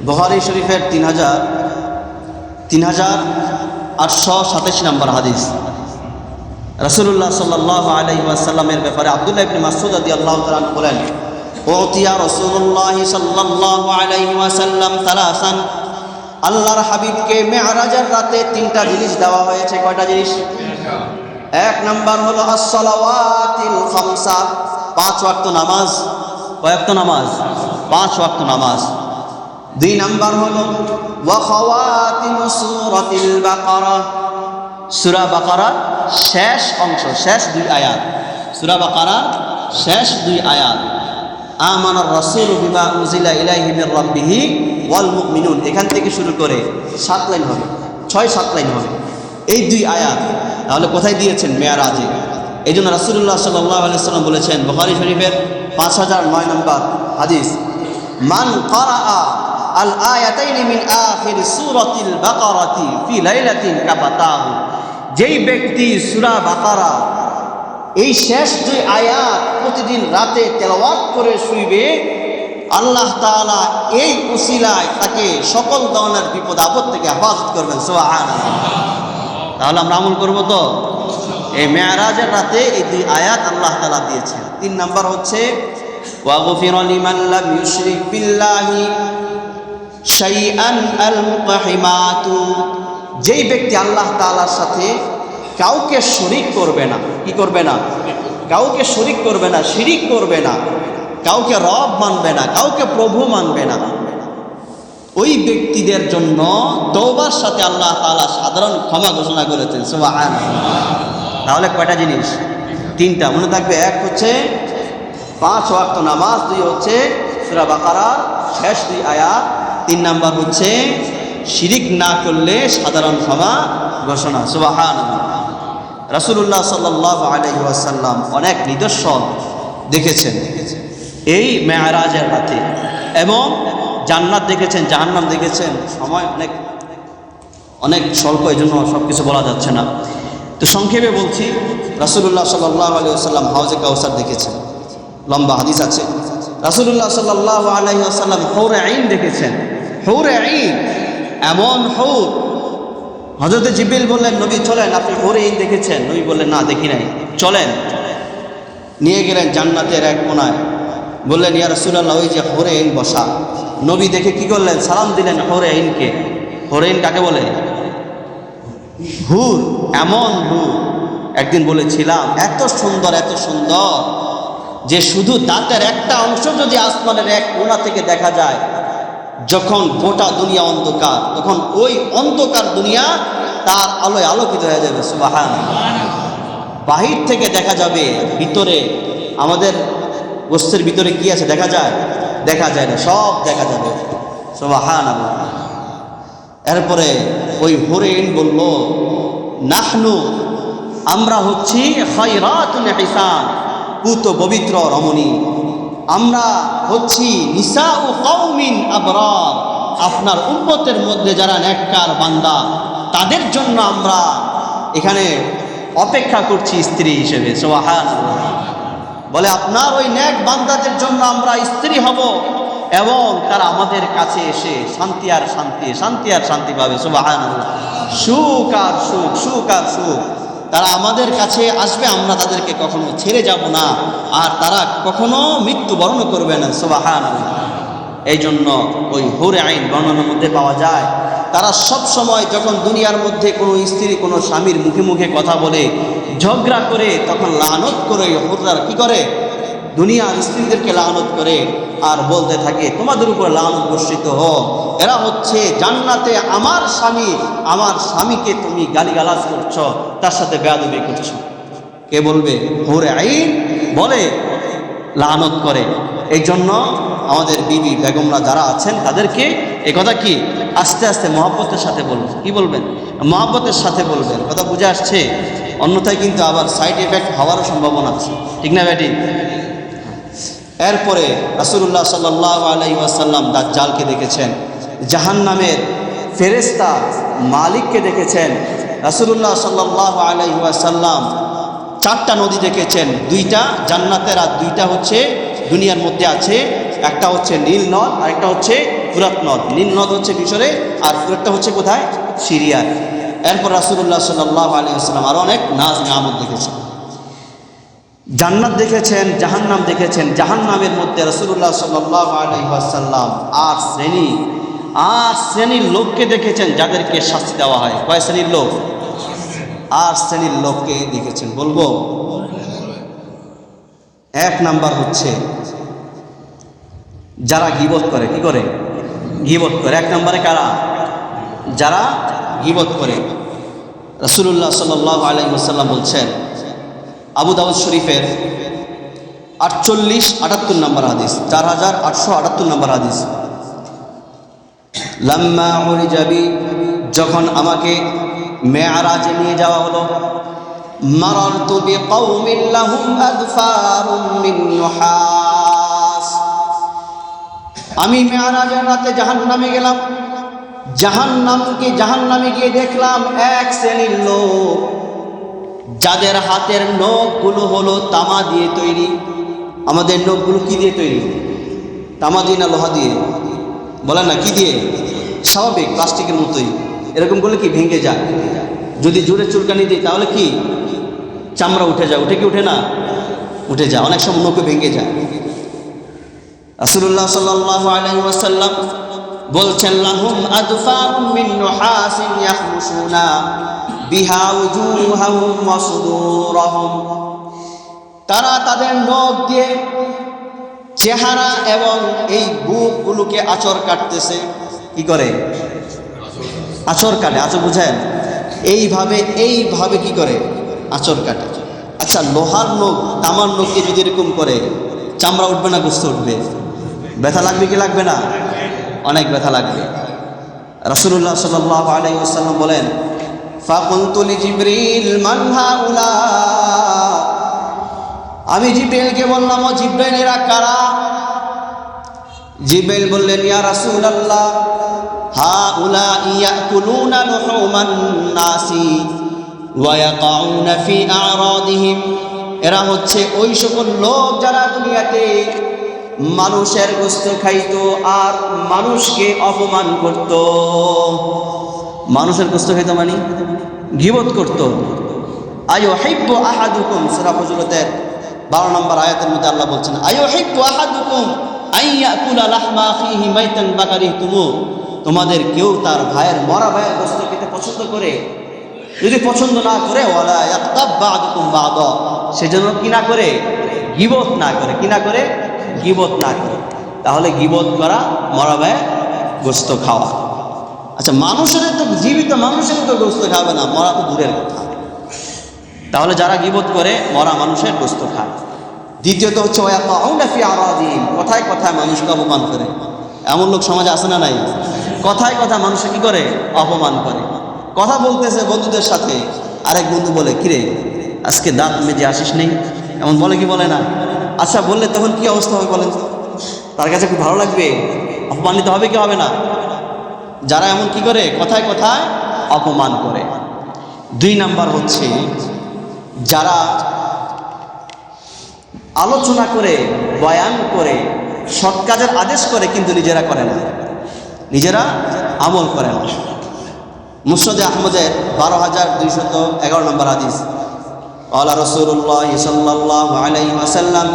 বুখারী শরীফের 3827 নম্বর হাদিস। রাসূলুল্লাহ সাল্লাল্লাহু আলাইহি ওয়াসাল্লামের ব্যাপারে আব্দুল্লাহ ইবনে মাসউদ রাদিয়াল্লাহু তাআলা বলেন, উতিয়া রাসূলুল্লাহ সাল্লাল্লাহু আলাইহি ওয়াসাল্লাম তালাসান, আল্লাহর হাবিবকে মেরাজের রাতে তিনটা জিনিস দেওয়া হয়েছে। কয়টা জিনিস? এক নাম্বার হলো as-সালাওয়াতিল খামসা, 5 ওয়াক্ত নামাজ। কয় ওয়াক্ত নামাজ? 5 ওয়াক্ত নামাজ। 2 নাম্বার হলো ওয়া খাওয়াতিমু সূরাতিল বাকারা, সূরা বাকারার শেষ অংশ, শেষ 2 আয়াত। সূরা বাকারার শেষ 2 আয়াত। আমানার রাসূলু বিমা উনজিলা ইলাইহি মির রাব্বিহি ওয়াল মুমিনুন, এখান থেকে শুরু করে 7 লাইন হবে, 6-7 লাইন হবে এই 2 আয়াত। তাহলে কোথায় দিয়েছেন? মেরাজে। এই জন্য রাসূলুল্লাহ সাল্লাল্লাহু আলাইহি ওয়াসাল্লাম বলেছেন, বুখারী শরীফের 5009 নম্বর হাদিস, মান ক্বারাআ আল আয়াতাইনি মিন আখির সূরাতিল বাকারাতি ফি লাইলাতিন কাফাতাহু, যেই ব্যক্তি সূরা বাকারা এই শেষ 2 আয়াত প্রতিদিন রাতে তেলাওয়াত করে শুইবে, আল্লাহ তাআলা এই উসিলায় তাকে সকল ধরনের বিপদ আপদ থেকে হেফাজত করবেন। সুবহানাল্লাহ। তাহলে আমরা আমল করব তো। এই মেরাজের রাতে এই দুই আয়াত আল্লাহ তাআলা দিয়েছেন। 3 নাম্বার হচ্ছে ওয়াগফিরা লিমান লাম ইউশরিক বিল্লাহি শাইআন আল মুকহিমাতু, যেই ব্যক্তি আল্লাহ তাআলার সাথে কাউকে শরীক করবে না, কি করবে না? কাউকে শরীক করবে না, শিরিক করবে না, কাউকে রব মানবে না, কাউকে প্রভু মানবে না, ওই ব্যক্তিদের জন্য তওবার সাথে আল্লাহ তাআলা সাধারণ ক্ষমা ঘোষণা করেছেন। সুবহানাল্লাহ। তাহলে কয়টা জিনিস? 3টা মনে থাকবে। এক হচ্ছে 5 ওয়াক্ত নামাজ, 2 হচ্ছে সূরা বাকারার শেষ 2 আয়াত, 3 নাম্বার হচ্ছে শিরিক না করলে সাধারণ ক্ষমা ঘোষণা। সুবহানাল্লাহ। রাসূলুল্লাহ সাল্লাল্লাহু আলাইহি ওয়াসাল্লাম অনেক নিদর্শন দেখেছেন এই মেরাজের রাতে, এবং জান্নাত দেখেছেন, জাহান্নাম দেখেছেন। সময় অনেক স্বল্প, এই জন্য সব কিছু বলা যাচ্ছে না। তো সংক্ষেপে বলছি, রাসূলুল্লাহ সাল্লাল্লাহু আলাইহি ওয়াসাল্লাম হাউজে কাউসার দেখেছেন, লম্বা হাদিস আছে। রাসূলুল্লাহ সাল্লাল্লাহু আলাইহি ওয়াসাল্লাম হুর আইন দেখেছেন। হুর আইন এমন হুর, হযরত জিবরিল বললেন নবী চলেন, আপনি হুর আইন দেখেছেন? নবী বললেন না দেখি নাই। চলেন। নিয়ে গেলেন জান্নাতের এক কোনায়, বললেন ইয়া রাসূলুল্লাহ ওই যে হুর আইন বসা। নবী দেখে কি করলেন? সালাম দিলেন হুর আইনকে। হুর আইন কাকে বলে? হুর, এমন হুর। একদিন বলেছিলাম এত সুন্দর, এত সুন্দর যে শুধু দাঁতের একটা অংশ যদি আসমানের এক কোণা থেকে দেখা যায়, যখন গোটা দুনিয়া অন্ধকার, তখন ওই অন্ধকার দুনিয়া তার আলোয় আলোকিত হয়ে যাবে। সুবহানাল্লাহ। বাহির থেকে দেখা যাবে, ভিতরে আমাদের গোস্তের ভিতরে কি আছে দেখা যায়? দেখা যায় না, সব দেখা যাবে। সুবহানাল্লাহ। এরপরে ওই হুরাইন বলল নাহনু, আমরা হচ্ছি খায়রাতুল হিসান, পুত পবিত্র রমণী। আমরা হচ্ছি নিসাউ কওমিন আবরার, আপনার উম্মতের মধ্যে যারা নেককার বান্দা তাদের জন্য আমরা এখানে অপেক্ষা করছি স্ত্রী হিসেবে। সুবহানাল্লাহ। বলে আপনার ওই নেক বান্দাদের জন্য আমরা স্ত্রী হব, এবং তারা আমাদের কাছে এসে শান্তি আর শান্তি, শান্তি আর শান্তি পাবে। সুবহানাল্লাহ। সুখ আর সুখ, সুখ আর সুখ। তারা আমাদের কাছে আসবে, আমরা তাদেরকে কখনো ছেড়ে যাব না, আর তারা কখনো মৃত্যুবরণ করবে না। সুবহানাল্লাহ। এই জন্য ওই হুর আইন বর্ণনার মধ্যে পাওয়া যায়, তারা সব সময় যখন দুনিয়ার মধ্যে কোনো স্ত্রী কোনো স্বামীর মুখে মুখে কথা বলে, ঝগড়া করে, তখন লানত করে, হুররা কি করে? দুনিয়ার স্ত্রীদেরকে লানত করে আর বলতে থাকে তোমাদের উপর লানত বর্ষিত হোক। এরা হচ্ছে জান্নাতে আমার স্বামী, আমার স্বামীকে তুমি গালিগালাজ করছো, তার সাথে বেয়াদবি করছো। কে বলবে? হুর আইন বলে, লানত করে। এই জন্য আমাদের বিবি বেগমরা যারা আছেন তাদেরকে এই কথা কি আস্তে আস্তে মহব্বতের সাথে বলবেন। কি বলবেন? মহব্বতের সাথে বলবেন। কথা বুঝে আসছে? অন্যথায় কিন্তু আবার সাইড এফেক্ট হওয়ারও সম্ভাবনা আছে, ঠিক না বেটি? এরপরে রাসূলুল্লাহ সাল্লাল্লাহু আলাইহি ওয়াসাল্লাম দাজ্জালকে দেখেছেন, জাহান্নামের ফেরেশতা মালিককে দেখেছেন। রাসূলুল্লাহ সাল্লাল্লাহু আলাইহি ওয়াসাল্লাম 4টা নদী দেখেছেন, 2টা জান্নাতের আর 2টা হচ্ছে দুনিয়ার মধ্যে আছে। একটা হচ্ছে নীল নদ আর একটা হচ্ছে ফুরাত নদ। নীল নদ হচ্ছে মিশরে আর ফুরাতটা হচ্ছে কোথায়? সিরিয়ায়। এরপর রাসূলুল্লাহ সাল্লাল্লাহু আলাইহি ওয়াসাল্লাম আরো অনেক নাজ নিয়ামত দেখেছেন। জান্নাত দেখেছেন, জাহান্নাম দেখেছেন। জাহান্নামের মধ্যে রাসূলুল্লাহ সাল্লাল্লাহু আলাইহি ওয়াসাল্লাম 8 শ্রেণীর লোককে দেখেছেন যাদেরকে শাস্তি দেওয়া হয়। কয় শ্রেণীর লোক? 8 শ্রেণীর লোককে দেখেছেন। বলবো? 1 নাম্বার হচ্ছে যারা গীবত করে। কি করে? গীবত করে। 1 নম্বরে কারা? যারা গীবত করে। রাসূলুল্লাহ সাল্লাল্লাহু আলাইহি ওয়াসাল্লাম বলছেন, আবু দাউদ শরীফের 48-78 নম্বর হাদিস, 4878 নম্বর হাদিস, লাম্মা উরিজা বি, যখন আমাকে মেরাজে নিয়ে যাওয়া হলো, মারারতু বিকওমিন লাহুম আদফারুম মিন নুহাস, আমি মেরাজের রাতে জাহান্নামে গেলাম। জাহান্নামে গিয়ে দেখলাম 1 শ্রেণীর লোক যাদের হাতের নখগুলো হলো তামা দিয়ে তৈরি। আমাদের নখগুলো কি দিয়ে তৈরি? তামা দিয়ে না লোহা দিয়ে? বলেন না, কি দিয়ে? স্বাভাবিক প্লাস্টিকের মতোই। এরকম করলে কি ভেঙে যায়। যদি জোরে চুলকানি দিই তাহলে কি চামড়া উঠে যায়? উঠে কি উঠে না? উঠে যায়। অনেক সময় নৌকো ভেঙে যায়। রাসূলুল্লাহ সাল্লাল্লাহু আলাইহি ওয়াসাল্লাম বলছেন, লাহুম আদফারুম মিন নুহাসিন ইয়াখমুশুনা বিহা উজুহাহুম ওয়া সুদুরহুম। তারা তাদের নখ দিয়ে চেহারা এবং এই বুকগুলোকে আঁচড় কাটতেছে। কি করে? আঁচড় কাটে। আঁচড় বুঝেন? এইভাবে কি করে? আঁচড় কাটে। আচ্ছা, লোহার নখ তামার নখকে যদি এরকম করে, চামড়া উঠবে না গোস্ত উঠবে? ব্যথা লাগবে কি লাগবে না? অনেক ব্যথা লাগবে। রাসূলুল্লাহ সাল্লাল্লাহু আলাইহি ওয়াসাল্লাম বলেন, ফাকুলতু লিজিবরিল মান হাউলা। আমি জিবরাইলকে বললাম, ও জিবরাইল, এরা কারা? জিবরাইল বললেন, ইয়া রাসূলুল্লাহ, হাউলা ইয়াকুলুনা লুহুমান নাসি ওয়া ইয়াকাউনা ফি আরাদিহিম। এরা হচ্ছে ওই সকল লোক যারা দুনিয়াতে মানুষের গোশত খাইতো আর মানুষকে অপমান করত। মানুষের গোশত খাইতো মানে গীবত করত। আইয়ুহিব্বু আহাদুকুম, সূরা হুজুরাতের 12 নম্বর আয়াতের মধ্যে আল্লাহ বলছেন, আইয়ুহিব্বু আহাদুকুম আইয়াকুলা লাহমা আখিহি মাইতান বাকারিহতুমু। তোমাদের কেউ তার ভাইয়ের মরা ভাইয়ের গোশত খেতে পছন্দ করে? যদি পছন্দ না করে, ওয়ালা ইয়াক্তাব বা'দুকুম বা'দা, সেজন্য কি না করে? গীবত না করে। কি না করে? গীবত না করে। তাহলে গীবত করা মরা ভাইয়ের গোশত খাওয়া। আচ্ছা, মানুষের তো, জীবিত মানুষের তো গোশত খাবে না, মরা তো দূরের কথা। তাহলে যারা গীবত করে মরা মানুষের গোশত খায়। দ্বিতীয়ত হচ্ছে ওয়ায়াকাউনা ফি আরাদিহিম, কথায় কথায় মানুষকে অপমান করে। এমন লোক সমাজে আছে না নাই? কথায় কথায় মানুষকে কি করে? অপমান করে। কথা বলতেছে বন্ধুদের সাথে, আরেক বন্ধু বলে, কিরে আজকে দাঁত মেজে আসিস নেই, এমন বলে কি বলে না? আচ্ছা, বললে তখন কি অবস্থা হবে বলেন? তার কাছে খুব ভালো লাগবে? অপমানিত হবে কি হবে না? যারা এমন কি করে? কথায় কথায় অপমান করে। 2 নাম্বার হচ্ছে যারা আলোচনা করে, বয়ান করে, সৎ কাজের আদেশ করে কিন্তু নিজেরা করে না, নিজেরা আমল করে না। মুসনাদে আহমদের 12211 নম্বর হাদিস, ক্বালা রাসূলুল্লাহ সাল্লাল্লাহু আলাইহি ওয়াসাল্লাম,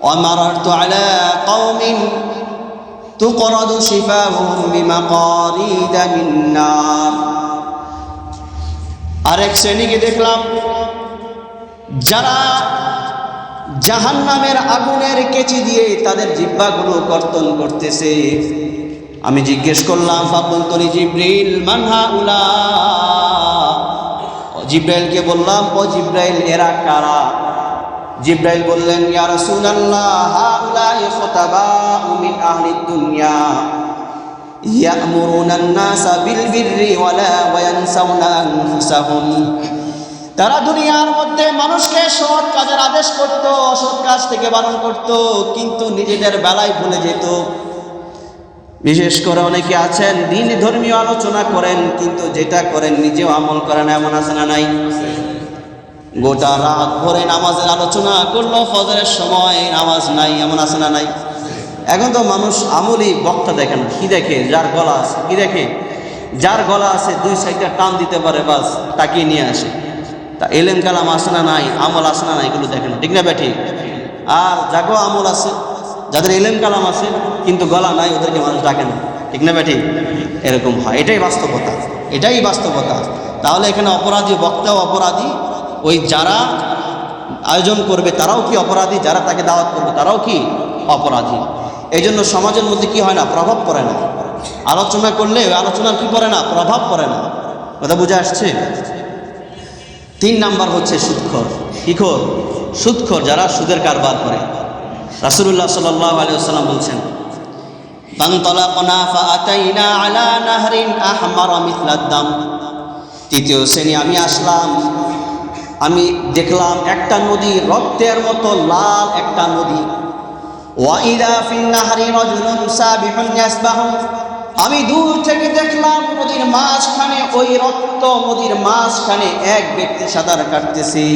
ওয়া মারারতু আলা কওমিন তুকরাদু শিফাহুম বিমাকারিদ মিন নার। আরেক শ্রেণীকে দেখলাম যারা জাহান্নামের আগুনের কেচি দিয়ে তাদের জিহ্বাগুলো কর্তন করতেছে। আমি জিজ্ঞেস করলাম, ফাকুলতু লিজিবরিল মান হাউলা। জিবরাইলকে বললাম, ও জিবরাইল, এরা কারা? জিবরাইল বললেন, ইয়া রাসূলুল্লাহ, হাউলাই খুতাবাউ মিন আহলিদ দুনিয়া ইয়া'মুরুনা আন-নাসা বিল বিররি ওয়া ইয়ানসাউনা আনফুসাহুম। তারা দুনিয়ার মধ্যে মানুষকে সৎ কাজের আদেশ করত, অসৎ কাজ থেকে বারণ করত, কিন্তু নিজেদের বেলায় ভুলে যেত। বিশেষ করে অনেকে আছেন দিন ধর্মীয় আলোচনা করেন, কিন্তু যেটা করেন নিজেও আমল করেন। এমন আছে না নাই? গোটা রাত ভরে নামাজের আলোচনা করলো, ফজরের সময় নামাজ নাই। এমন আছে না নাই? এখন তো মানুষ আমলি বক্তা দেখে না, কি দেখে? যার গলা আছে। কি দেখে? যার গলা আছে 2 সাইডটা টান দিতে পারে, বাস তাকিয়ে নিয়ে আসে। তা এলেম কালাম আসে না নাই, আমল আসে না নাই, এগুলো দেখে না। ঠিক না ব্যাঠি? আর যাগো আমল আছে, যাদের এলেম কালাম আছে কিন্তু গলা নাই, ওদেরকে মানুষ ডাকে না। ঠিক না ব্যাঠি? এরকম হয়। এটাই বাস্তবতা, এটাই বাস্তবতা। তাহলে এখানে অপরাধী বক্তাও অপরাধী, ওই যারা আয়োজন করবে তারাও কি অপরাধী, যারা তাকে দাওয়াত করবে তারাও কি অপরাধী। এই জন্য সমাজের মধ্যে কি হয় না? প্রভাব পড়ে না। আলোচনা করলে ওই আলোচনার কি পড়ে না? প্রভাব পড়ে না। কথা বুঝে আসছে? 3 নাম্বার হচ্ছে সুদখোর। কি খোর? সুদখোর, যারা সুদের কারবার করে। রাসূলুল্লাহ সাল্লাল্লাহু আলাইহি ওয়াসাল্লাম বলছেন, ফানতালাকনা ফাআতাইনা আলা নাহরিন আহমারা মিথলাদ দাম। 3য় শ্রেণী, আমি আসলাম, আমি দেখলাম একটা নদী, রক্তের মতো লাল একটা নদী। ওয়া ইযা ফিন নাহরি রাজুলুন সাবিহুন ইয়াসবাহু। আমি দূর থেকে দেখলাম নদীর মাঝখানে, ওই রক্ত নদীর মাঝখানে এক ব্যক্তি সাঁতার কাটতেছে।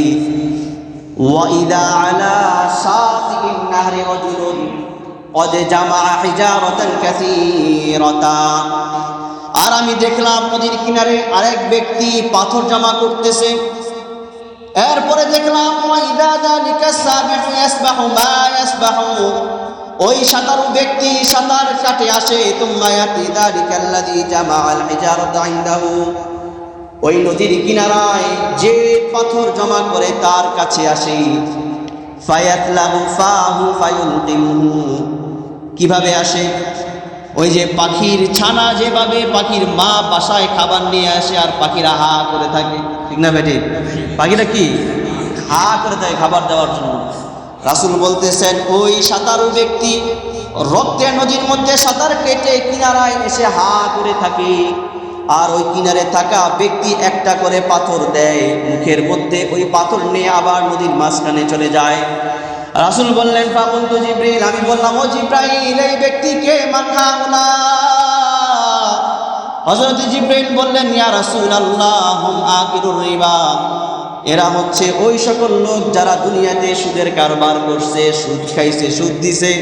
ওয়া ইযা আলা সাতিন নাহরি রাজুলুন قد جمع حجارة كثيرة। আর আমি দেখলাম নদীর কিনারে আরেক ব্যক্তি পাথর জমা করতেছে। এরপরে দেখলাম ওয়াইদা যালিকা সাবিহু ইয়াসবাহু মা ইয়াসবাহু, ওই সাঁতারু ব্যক্তি সাঁতার কাটে আসে। তুম্মা ইয়াতি যালিকাল্লাযী জামাআল হিজারাতা ইনদাহু, ওই নদীর কিনারায় যে পাথর জমা করে তার কাছে আসে। ফায়াতলাহু ফাহু ফায়ুলকিমুহু, কিভাবে আসে? ওই যে পাখির ছানা যেভাবে পাখির মা বাসায় খাবার নিয়ে আসে আর পাখিরা হা করে থাকে, ঠিক না বেটি? পাখিরা কি হা করে থাকে খাবার দেওয়ার জন্য। রাসূল বলতেছেন ওই সাঁতারু ব্যক্তি রক্তের নদীর মধ্যে সাঁতার কেটে কিনারায় এসে হা করে থাকে, আর ওই কিনারে থাকা ব্যক্তি একটা করে পাথর দেয় মুখের মধ্যে, ওই পাথর নিয়ে আবার নদীর মাঝখানে চলে যায়। রাসূল বললেন ফাকুলতু জিবরিল, আমি বললাম ও জিবরাইল এই ব্যক্তিকে মান হাউলা? হযরত জিবরাইল বললেন ইয়া রাসূলুল্লাহ হুম আকিলুর রিবা, এরা হচ্ছে ওই সকল লোক যারা দুনিয়াতে সুদের কারবার করছে, সুদ খাইছে, সুদ দিছে।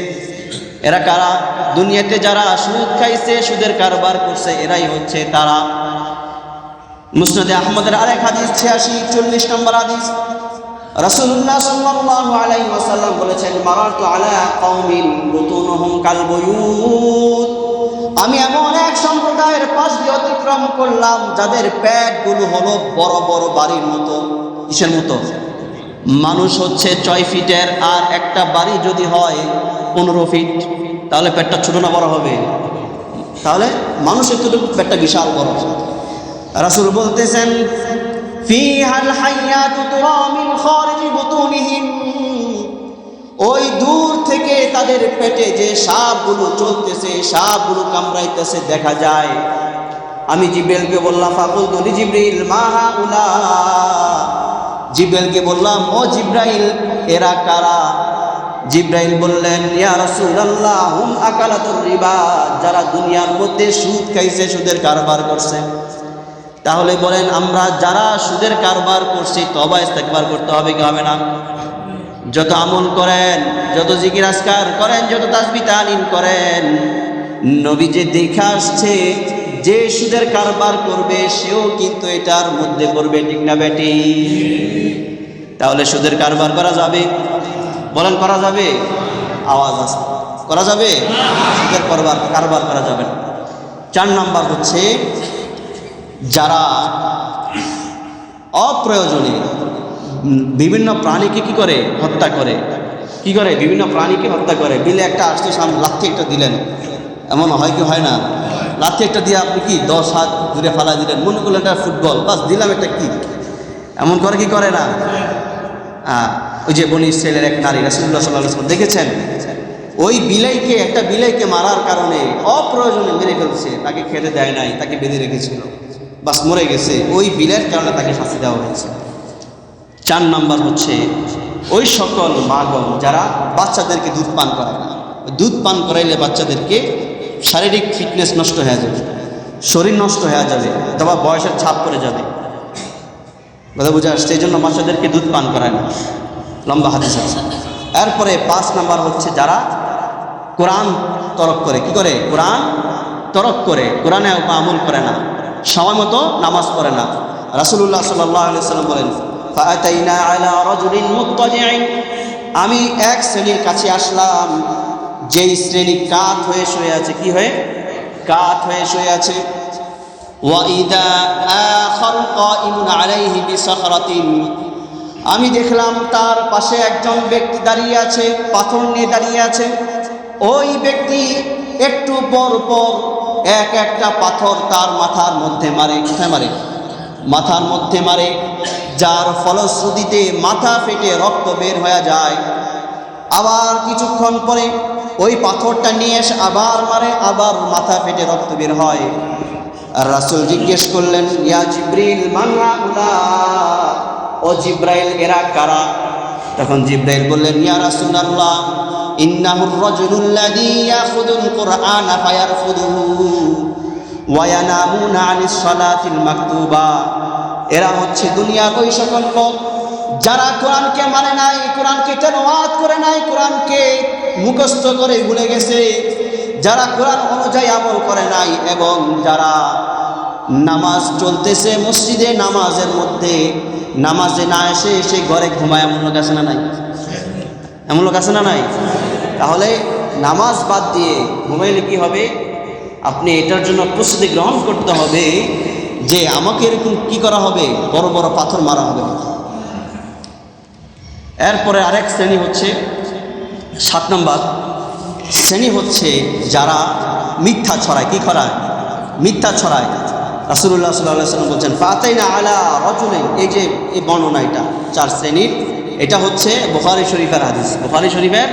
এরা কারা? দুনিয়াতে যারা সুদ খাইছে, সুদের কারবার করছে, এরাই হচ্ছে তারা। মুসনাদে আহমদের আরেক হাদিস 86-40 নম্বর হাদিস, রাসূলুল্লাহ সাল্লাল্লাহু আলাইহি ওয়াসাল্লাম বলেছেন মারাতু আলা কওমিন বুতুনুহুম কাল বুয়ুত, আমি এমন এক সম্প্রদায়ের পাশ দিয়ে অতিক্রম করলাম যাদের পেটগুলো হলো বড় বড় বাড়ির মতো। কিসের মতো? মানুষ হচ্ছে 6 ফিটের, আর একটা বাড়ি যদি হয় 15 ফিট, তাহলে পেটটা ছোট না বড় হবে? তাহলে মানুষের তো পেটটা বিশাল বড়। রাসূল বলতেছেন ফিহাল হায়াতু তুরা মিন খারিজি বুতুনিহিম, ওই দূর থেকে তাদের পেটে যে সাপগুলো চলতেছে, সাপগুলো কামড়াইতেছে দেখা যায়। আমি জিবরাইলকে বললাম ফাকুলতু লিজিবরিল মা হাউলা, জিবরাইলকে বললাম ও জিবরাইল এরা কারা? জিবরাইল বললেন ইয়া রাসূলুল্লাহ হুম আকালাতুর রিবা, যারা দুনিয়ার মধ্যে সুদ খাইছে, সুদের কারবার করছে। তাহলে বলেন আমরা যারা সুদের কারবার করছি তওবা ইস্তেগফার করতে হবে কি হবে না? যত আমল করেন, যত জিকির আজকার করেন, যত তাসবিহ তাহলিল করেন, নবী যে দেখে আসছে যে সুদের কারবার করবে সেও কিন্তু এটার মধ্যে পড়বে, ঠিক না বেটি? তাহলে সুদের কারবার করা যাবে? বলেন করা যাবে? আওয়াজ আছে, করা যাবে? সুদের কারবার করা যাবে না। 4 নাম্বার হচ্ছে যারা অপ্রয়োজনে বিভিন্ন প্রাণীকে কি করে? হত্যা করে। কি করে? বিভিন্ন প্রাণীকে হত্যা করে। বিলে একটা আসছে, সামনে লাথি একটা দিলেন, এমন হয় কি হয় না? লাথি একটা দিয়ে আপনি কি 10 হাত দূরে ফালা দিলেন, মনে করলেন এটা ফুটবল, বাস দিলাম একটা কিক, এমন করে কি করে না? ওই যে বনি ইসরাইলের এক নারী রাসূলুল্লাহ সাল্লাল্লাহু আলাইহি ওয়াসাল্লাম দেখেছেন, ওই বিলাইকে, একটা বিলাইকে মারার কারণে অপ্রয়োজনে মেরে ফেলছে, তাকে খেতে দেয় নাই, তাকে বেঁধে রেখেছিল, বাস মরে গেছে, ওই বিলের কারণে তাকে শাস্তি দেওয়া হয়েছে। 4 নাম্বার হচ্ছে ওই সকল মাগণ যারা বাচ্চাদেরকে দুধ পান করায় না। দুধ পান করাইলে বাচ্চাদেরকে শারীরিক ফিটনেস নষ্ট হয়ে যাবে, শরীর নষ্ট হয়ে যাবে, অথবা বয়সের ছাপ পড়ে যাবে, কথা বোঝা আসছে? এই জন্য বাচ্চাদেরকে দুধ পান করায় না, লম্বা হাদিস আছে। এরপরে 5 নাম্বার হচ্ছে যারা কোরআন তরক করে। কি করে? কোরআন তরক করে, কোরআনে আমল করে না, সময় মতো নামাজ পড়ে না। রাসূলুল্লাহ সাল্লাল্লাহু আলাইহি ওয়াসাল্লাম বলেন ফাআতাইনা আলা রাজুলিন মুত্তাজিইন, আমি এক শ্রেণীর কাছে আসলাম যেই শ্রেণী কাত হয়ে শুয়ে আছে। কি হয়ে? কাত হয়ে শুয়ে আছে। ওয়াইদা আখারু কাইমুন আলাইহি বিসাখরাতিন, আমি দেখলাম তার পাশে একজন ব্যক্তি দাঁড়িয়ে আছে, পাথর নিয়ে দাঁড়িয়ে আছে। ওই ব্যক্তি একটু পর পর এক একটা পাথর তার মাথার মধ্যে মারে। কোথায় মারে? মাথার মধ্যে মারে, যার ফলশ্রুতিতে মাথা ফেটে রক্ত বের হয়ে যায়। আবার কিছুক্ষণ পরে ওই পাথরটা নিয়ে এসে আবার মারে, আবার মাথা ফেটে রক্ত বের হয়। আর রাসূল জিজ্ঞেস করলেন ইয়া জিবরিল মান হাউলা, ও জিব্রাইল এরা কারা? তখন জিব্রাইল বললেন ইয়া রাসূলুল্লাহ ইন্নাহুর রাজুলুল্লাযী ইয়াখুদুল কুরআনা ফায়ারফুদুহু ওয়া ইয়ানামুনা আনিস সালাতিল মাকতুবা, এরা হচ্ছে দুনিয়ার ওই সকল লোক যারা কোরআনকে মানে নাই, কোরআনকে তেলাওয়াত করে নাই, কোরআনকে মুখস্থ করে ভুলে গেছে, যারা কোরআন অনুযায়ী আমল করে নাই, এবং যারা নামাজ চলতেছে মসজিদে, নামাজের মধ্যে নামাজে না এসে সে ঘরে ঘুমায়, এমন লোক আছে না নাই? এমন লোক আছে না নাই? তাহলে নামাজ বাদ দিয়ে ঘুমাইলে কি হবে? আপনি এটার জন্য প্রস্তুতি গ্রহণ করতে হবে যে আমাকে এরকম কি করা হবে, বড় বড় পাথর মারা হবে। এরপরে আরেক শ্রেণী হচ্ছে 7 নম্বর শ্রেণী হচ্ছে যারা মিথ্যা ছড়ায়। কি করায়? মিথ্যা ছড়ায়। রাসূলুল্লাহ সাল্লাল্লাহু আলাইহি ওয়াসাল্লাম বলছেন ফাতাইনা আলা রাজুলিন, এই যে এই বর্ণনা, এটা 4 শ্রেণীর। এটা হচ্ছে বুখারী শরীফের হাদিস, বুখারী শরীফের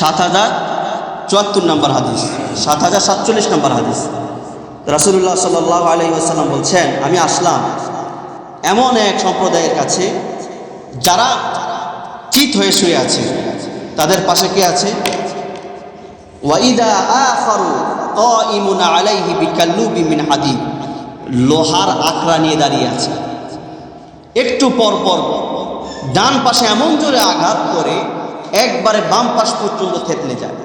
7074 নম্বর হাদিস, 7047 নম্বর হাদিস। রাসূলুল্লাহ সাল্লাল্লাহু আলাইহি ওয়াসাল্লাম বলছেন, আমি আসলাম এমন এক সম্প্রদায়ের কাছে যারা চিত হয়ে শুয়ে আছে, তাদের পাশে কে আছে? ওয়াইদা আখারু কাইমুন আলাইহি বিকাল্লুবি মিন হাদিদ, লোহার আকড়া নিয়ে দাঁড়িয়ে আছে। একটু পর পর ডান পাশে এমন জোরে আঘাত করে একবারে বাম পাশ পর্যন্ত থেতলে যায়,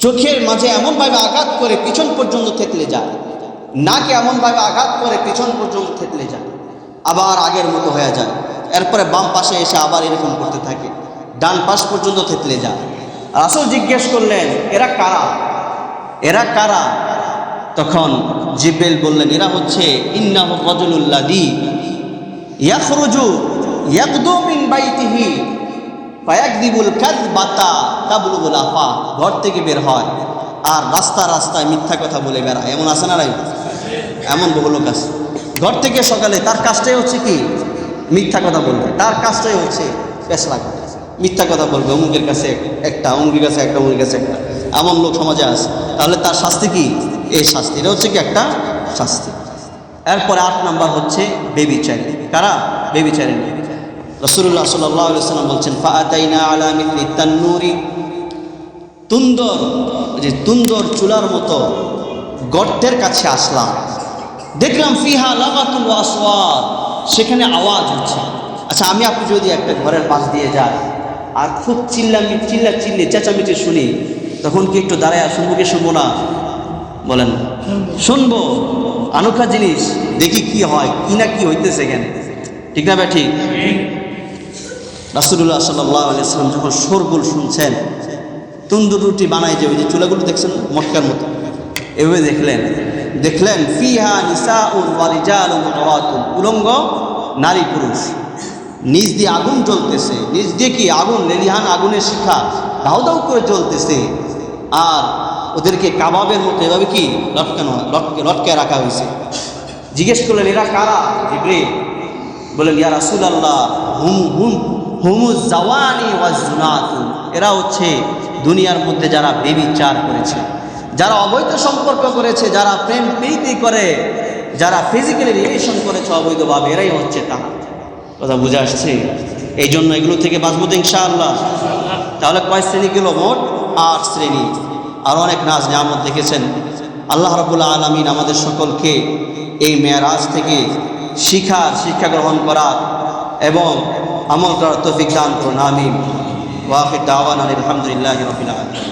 চোখের মাঝে এমনভাবে আঘাত করে পিছন পর্যন্ত থেতলে যায়, নাকে এমনভাবে আঘাত করে পিছন পর্যন্ত থেতলে যায়, আবার আগের মতো হয়ে যায়। এরপরে বাম পাশে এসে আবার এরকম করতে থাকে, ডান পাশ পর্যন্ত থেতলে যায়। রাসূল জিজ্ঞেস করলেন, এরা কারা? এরা কারা? তখন জিবরিল বললেন, এরা হচ্ছে ইন্নাহু রাজুলুল্লাযী ইয়াখরুজু ইয়াকদু মিন বাইতিহি ফায়াকদিবুল কাযবাতা তাবলুগুল আফা, ঘর থেকে বের হয় আর রাস্তায় মিথ্যা কথা বলে বেড়ায়। এমন আছে না নাই? এমন বহু লোক আছে, ঘর থেকে সকালে তার কাজটাই হচ্ছে কি? মিথ্যা কথা বলবে। তার কাজটাই হচ্ছে পেছলা কথা, মিথ্যা কথা বলবে, অমুকের কাছে একটা, অমুকের কাছে একটা, অমুকের কাছে একটা। এমন লোক সমাজে আছে। তাহলে তার শাস্তি কি? এই শাস্তি। এটা হচ্ছে কি? একটা শাস্তি। এরপরে 8 নম্বর হচ্ছে বেবিচারী। কারা? বেবিচারী। রাসূলুল্লাহ সাল্লাল্লাহু আলাইহি ওয়াসাল্লাম বলছেন, ফাআতাইনা আলা মিথলি তান্নুরি, তুন্দর চুলার মতো গর্তের কাছে আসলাম, দেখলাম ফিহা লাগাতুল আসওয়াত, সেখানে আওয়াজ হচ্ছে। আচ্ছা, আমি আপনি যদি একটা ঘরের পাশ দিয়ে যাই আর খুব চিল্লি চেঁচামেচি শুনি, তখন কি একটু দাঁড়ায় শুনবো কি শুনবো না? বলেন, শুনবো। আনোখা জিনিস, দেখি কি হয়, কি না কি হইতেছে এখানে, ঠিক না ভাই? ঠিক। রাসূলুল্লাহ সাল্লাল্লাহু আলাইহি ওয়াসাল্লাম যখন শোরগোল শুনছেন, তন্দুর রুটি বানায় যে ওই যে চুলাগুলো দেখছেন মটকার মতো, এভাবে দেখলেন ফিহা নিসাউন ওয়া রিজালুন ওয়ারাতুন, উলঙ্গ নারী পুরুষ, নিজ দিয়ে আগুন জ্বলতেছে, নিজ দিয়ে কি আগুন, লেলিহান আগুনের শিখা দাউ দাউ করে জ্বলতেছে, আর ওদেরকে কাবাবের মতো এভাবে কি লটকে রাখা হয়েছে। জিজ্ঞেস করলেন, এরা কারা? জিবরিল বলেন, ইয়া রাসূলুল্লাহ হুমুজ জাওয়ানি ওয়াজ জুনাতুন, এরা হচ্ছে দুনিয়ার মধ্যে যারা বেবিচার করেছে, যারা অবৈধ সম্পর্ক করেছে, যারা প্রেম প্রীতি করে, যারা ফিজিক্যালি রিলেশন করেছে অবৈধভাবে, এরাই হচ্ছে তা। কথা বুঝে আসছে? এই জন্য এগুলো থেকে বাঁচবো তো ইনশাআল্লাহ। তাহলে কয় শ্রেণী গেল? মোট 8 শ্রেণী। আর অনেক নাজ নিয়ামত দেখেছেন। আল্লাহ রাব্বুল আলামিন আমাদের সকলকে এই মেরাজ থেকে শিক্ষা গ্রহণ করার এবং আমল করার তৌফিক দান করুন। আমিন। ওয়া আখির দাওয়ানা আলহামদুলিল্লাহি রাব্বিল আলামিন।